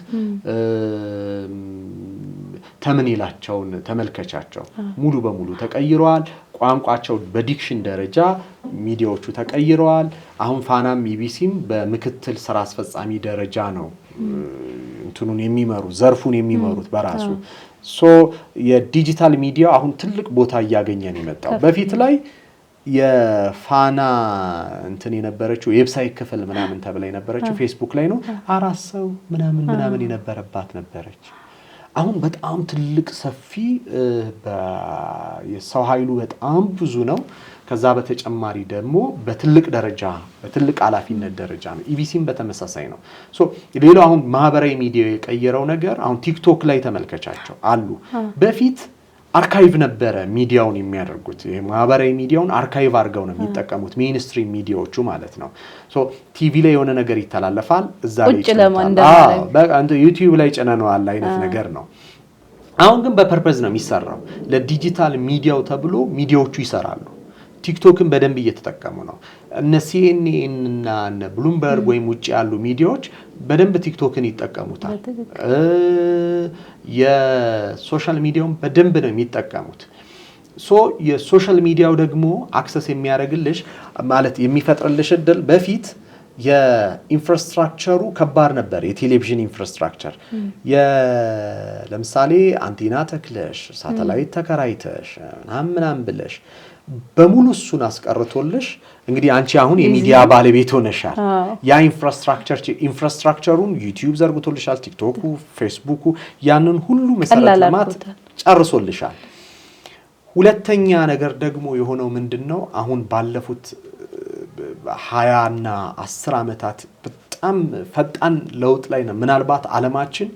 ተምኔላቸውን ተመልከቻቸው ሙሉ በሙሉ ተቀይረዋል ቋንቋቸው በዲክሽን ደረጃ ሚዲያዎቹ ተቀይረዋል አሁን ፋናም ኢቢሲም በምክትል ስራ አስፈጻሚ ደረጃ ነው እንትኑን የሚመሩ ዘርፉን የሚመሩት በራሱ ሶ የዲጂታል ሚዲያ አሁን ትልቅ ቦታ እያገኘ ነው የመጣው በፊት ላይ የፋና እንትን የነበረችው ዌብሳይት ክፍል ምናምን ተብላ የነበረችው ፌስቡክ ላይ ነው 4 ሰው ምናምን የነበረባት ነበረች አሁን በጣም ትልቅ ሰፊ የሰው ኃይሉ በጣም ብዙ ነው ከዛ በተጨማሪ ደግሞ በትልቅ ደረጃ በትልቅ ኃላፊነት ደረጃ ነው ኢቢሲም በተመሳሳይ ነው ሶ ሌላው አሁን ማህበራዊ ሚዲያ የቀየረው ነገር አሁን ቲክቶክ ላይ ተመልከቻቸው አሉ በፊት አርካይቭ ነበረ ሚዲያውን የሚያደርጉት ማህበራዊ ሚዲያውን አርካይቭ አድርገው ነው የሚጠቀሙት ሜይንስትሪም ሚዲያዎቹ ማለት ነው ሶ ቲቪ ላይ የሆነ ነገር ይተላለፋል እዛ ላይ በቃ አንተ ዩቲዩብ ላይ ጨነነዋል አይነት ነገር ነው አሁን ግን በፐርፐዝ ነው የሚሰራው ለዲጂታል ሚዲያው ተብሎ ሚዲያዎቹ ይሰራሉ ቲክቶክን በደንብ እየተጠቀሙ ነው እነ ሲኤንኤን እና እነ ብሉምበርግ ወይም ውጪ ያሉ ሚዲያዎች በደንብ ቲክቶክን ይጠቀሙታል የሶሻል ሚዲያውን በደንብ ነው የሚጠቀሙት ሶ የሶሻል ሚዲያው ደግሞ አክሰስ የሚያደርግልሽ ማለት የሚፈጥርልሽ እድል በፊት የኢንፍራስትራክቸሩ ከባድ ነበር የቴሌቪዥን ኢንፍራስትራክቸር ለምሳሌ አንቴና ተክለሽ ሳተላይት ተከራይተሽ ምናምን ብለሽ በሙሉ እሱን አስቀርቶልሽ እንግዲህ አንቺ አሁን የሚዲያ ባለቤት ሆነሻል ያ ኢንፍራስትራክቸሩን ዩቲዩብ ዘርግቶልሻል ቲክቶኩ ፌስቡኩ ያንን ሁሉ መሰረት ልማት ጨርሶልሻል ሁለተኛ ነገር ደግሞ የሆነው ምንድነው አሁን ባለፉት 20 እና 10 አመታት በጣም ፈጣን ለውጥ ላይ ነው ምናልባት ዓለማችን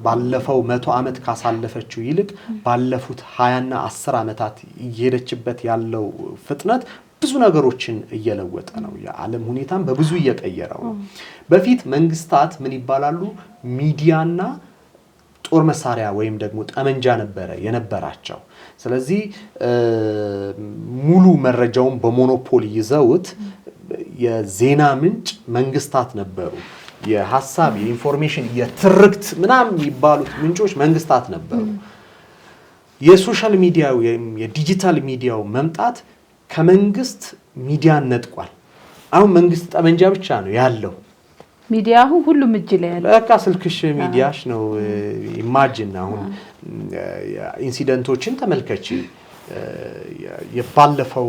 ባለፈው 100 አመት ካሳለፈችው ይልቅ ባለፉት 20 እና 10 አመታት እየሄደችበት ያለው ፍጥነት ብዙ ነገሮችን እየለወጠ ነው የዓለም ሁኔታን በብዙ እየቀየረው ነው በፊት መንግስታት ምን ይባላሉ ሚዲያና ጦር መሳሪያ ወይም ደግሞ ጠመንጃ ነበር የነበራቸው ስለዚህ ሙሉ መረጃውን በሞኖፖሊ ይዘውት የዜና ምንጭ መንግስታት ነበሩ የሐሳብ የኢንፎርሜሽን የትርክት ምናምን ይባሉት ምንጮች መንግስታት ነበሩ የሶሻል ሚዲያ ወይም የዲጂታል ሚዲያው መምጣት ከመንግስት ሚዲያን ነጥቋል አሁን መንግስት ጠመንጃ ብቻ ነው ያለው ሚዲያው ሁሉም እጅ ላይ ያለው በቃ ስልክሽ ሚዲያሽ ነው ኢማጂን አሁን ኢንሲደንቶችን ተመልከቺ የባለፈው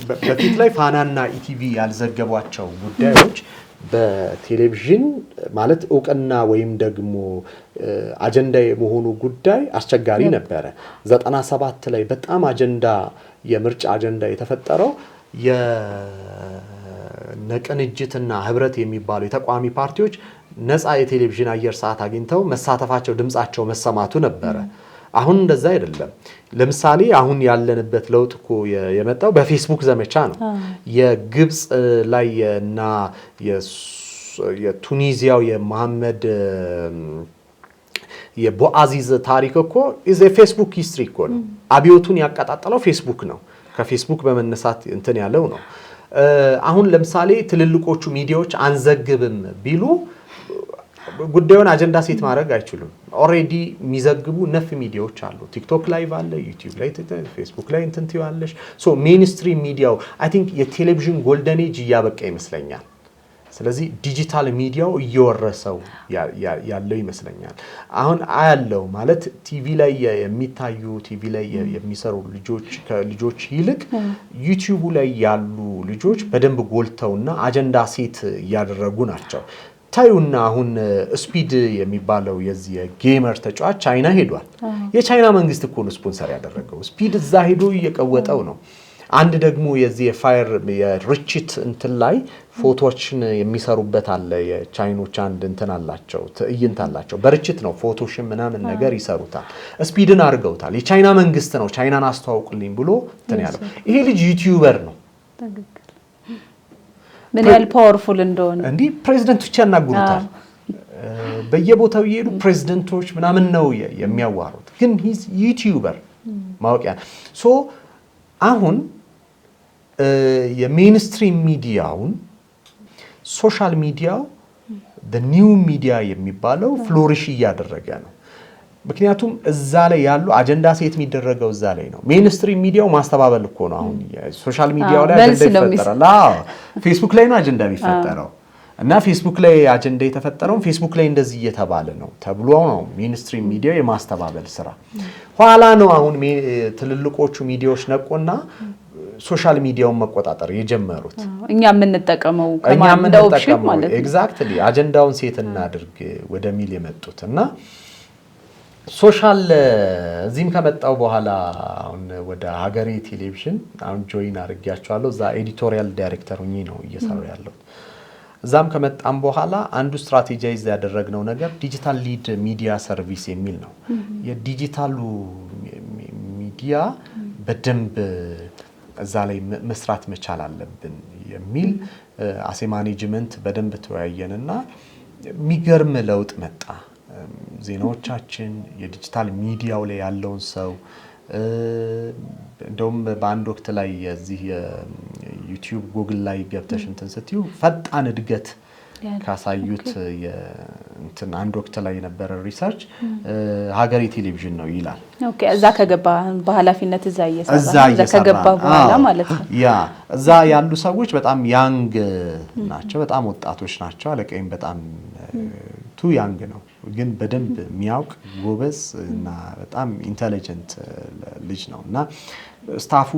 በፊት ላይ ፋናና ኢቲቪ ያልዘገቧቸው ጉዳዮች በቴሌቪዥን ማለት ዕውቅና ወይም ደግሞ አጀንዳ የመሆኑ ጉዳይ አስቸጋሪ ነበር 97 ላይ በጣም አጀንዳ የምርጫ አጀንዳ የተፈጠረው ነቅንጅትና ህብረት የሚባሉ የተቋሚ ፓርቲዎች ነፃ የቴሌቪዥን አየር ሰዓት አግኝተው መሳተፋቸው ድምጻቸው መሰማቱ ነበር አሁን እንደዛ አይደለም ለምሳሌ አሁን ያለንበት ለውጥ እኮ የመጣው በፌስቡክ ዘመቻ ነው የግብጽ ላይ እና የቱኒዚያው የመሐመድ የቦአዚዝ ታሪክ እኮ is a Facebook history እኮ ነው አብዮቱን ያቀጣጠለው ፌስቡክ ነው ከፌስቡክ በመነሳት እንትን ያለው ነው አሁን ለምሳሌ ትልልቆቹ ሚዲያዎች አንዘግብም ቢሉ ጉዳዩን አጀንዳ ሴት ማድረግ አይችሉም ኦሬዲ የሚዘግቡ ነፍ ሚዲያዎች አሉ ቲክቶክ ላይቭ አለ ዩቲዩብ ላይ ፌስቡክ ላይ እንትን ትያለሽ ሶ ሜንስትሪም ሚዲያው አይ ቲንክ የቴሌቪዥን ጎልደን ኤጅ ያበቃ ይመስለኛል ስለዚህ ዲጂታል ሚዲያው እየወረሰው ያለው ይመስለኛል አሁን አያለው ማለት ቲቪ ላይ የሚታዩ ቲቪ ላይ የሚሰሩ ልጆች ይልቅ ዩቲዩብ ላይ ያሉ ልጆች በደንብ ጎልተውና አጀንዳ ሴት ያደረጉ ናቸው ታዩና አሁን ስፒድ የሚባለው የዚህ የጌመር ተጫዋች ቻይና ሄዷል የቻይና መንግስት እኮ ነው ስፖንሰር ያደረገው ስፒድ እዛ ሄዶ እየቀወጠው ነው አንድ ደግሞ የዚህ የፋየር የርችት እንትን ላይ ፎቶዎችን የሚሰሩበት አለ የቻይኖች አንድ እንትን አላቸው ትዕይንት አላቸው በርችት ነው ፎቶሽን ምናምን ነገር ይሰሩታል ስፒድን አድርገውታል የቻይና መንግስት ነው ቻይናን አስተዋውቁልኝ ብሎ እንትን ያለው ይሄ ልጅ ዩቲዩበር ነው ምን ያህል ፓወርፉል እንደሆነ እንዴ ፕሬዝዳንቶች ያናግሩታል በየቦታው ይሄዱ ፕሬዝዳንቶች ምናምን ነው የሚያዋሩት ግን ሂዝ ዩቲዩበር ማወቂያ ሶ አሁን የሜንስትሪም ሚዲያውን ሶሻል ሚዲያው the new media የሚባለው ፍሎሪሽ እያደረገ ነው ምክንያቱም እዛ ላይ ያሉ አጀንዳ ሴት የሚደረገው እዛ ላይ ነው ሜንስትሪም ሚዲያው ማስተባበል እኮ ነው አሁን ሶሻል ሚዲያው ላይ አጀንዳ ይፈጠራል ፌስቡክ ላይ ነው አጀንዳ የሚፈጠረው እና ፌስቡክ ላይ አጀንዳ የተፈጠረው ፌስቡክ ላይ እንደዚህ እየተባለ ነው ተብሎ ነው ሜንስትሪም ሚዲያ የማስተባበል ስራ ኋላ ነው አሁን ትልልቆቹ ሚዲያዎች ነቆና ሶሻል ሚዲያውን መቆጣጠር የጀመሩት እኛ የምንጠቀመው ከማንደ ኦፕሽን ማለት ነው ኤግዛክትሊ አጀንዳውን ሴት እናድርግ ወደሚል የመጡትና ሶሻል እዚህም ከመጣው በኋላ አሁን ወደ ሀገሬ ቴሌቪዥን አሁን ጆይን አድርጌያቸዋለሁ እዛ ኤዲቶሪያል ዳይሬክተር ሆኜ ነው እየሰራው ያለው እዛም ከመጣም በኋላ አንዱ ስትራቴጂያይዝ ያደረግነው ነገር ዲጂታል ሊድ ሚዲያ ሰርቪስ የሚል ነው የዲጂታሉ ሚዲያ በደንብ እዛ ላይ መስራት መቻል አለብን የሚል አሴ ማኔጅመንት በደንብ ተወያየንና የሚገርም ለውጥ መጣ ዜናዎቻችን የዲጂታል ሚዲያው ላይ ያለውን ሰው እንደውም በአንድ ወቅት ላይ የዚህ ዩቲዩብ ጉግል ላይ ገብተሽ እንትን ስትዩ ፈጣን እድገት ካሳዩት እንትን አንድ ወቅት ላይ የነበረ ሪሰርች ሀገሬ ቴሌቪዥን ነው ይላል። ኦኬ እዛ ከገባ በኃላፊነት እዛ ከገባ በኋላ ማለት ነው። ያ እዛ ያሉ ሰዎች በጣም ያንግ ናቸው፣ በጣም ወጣቶች ናቸው። አለቃይም በጣም ቱ ያንግ ነው፣ ግን በደንብ የሚያውቅ ጎበዝ እና በጣም ኢንተለጀንት ልጅ ነው እና ስታፉ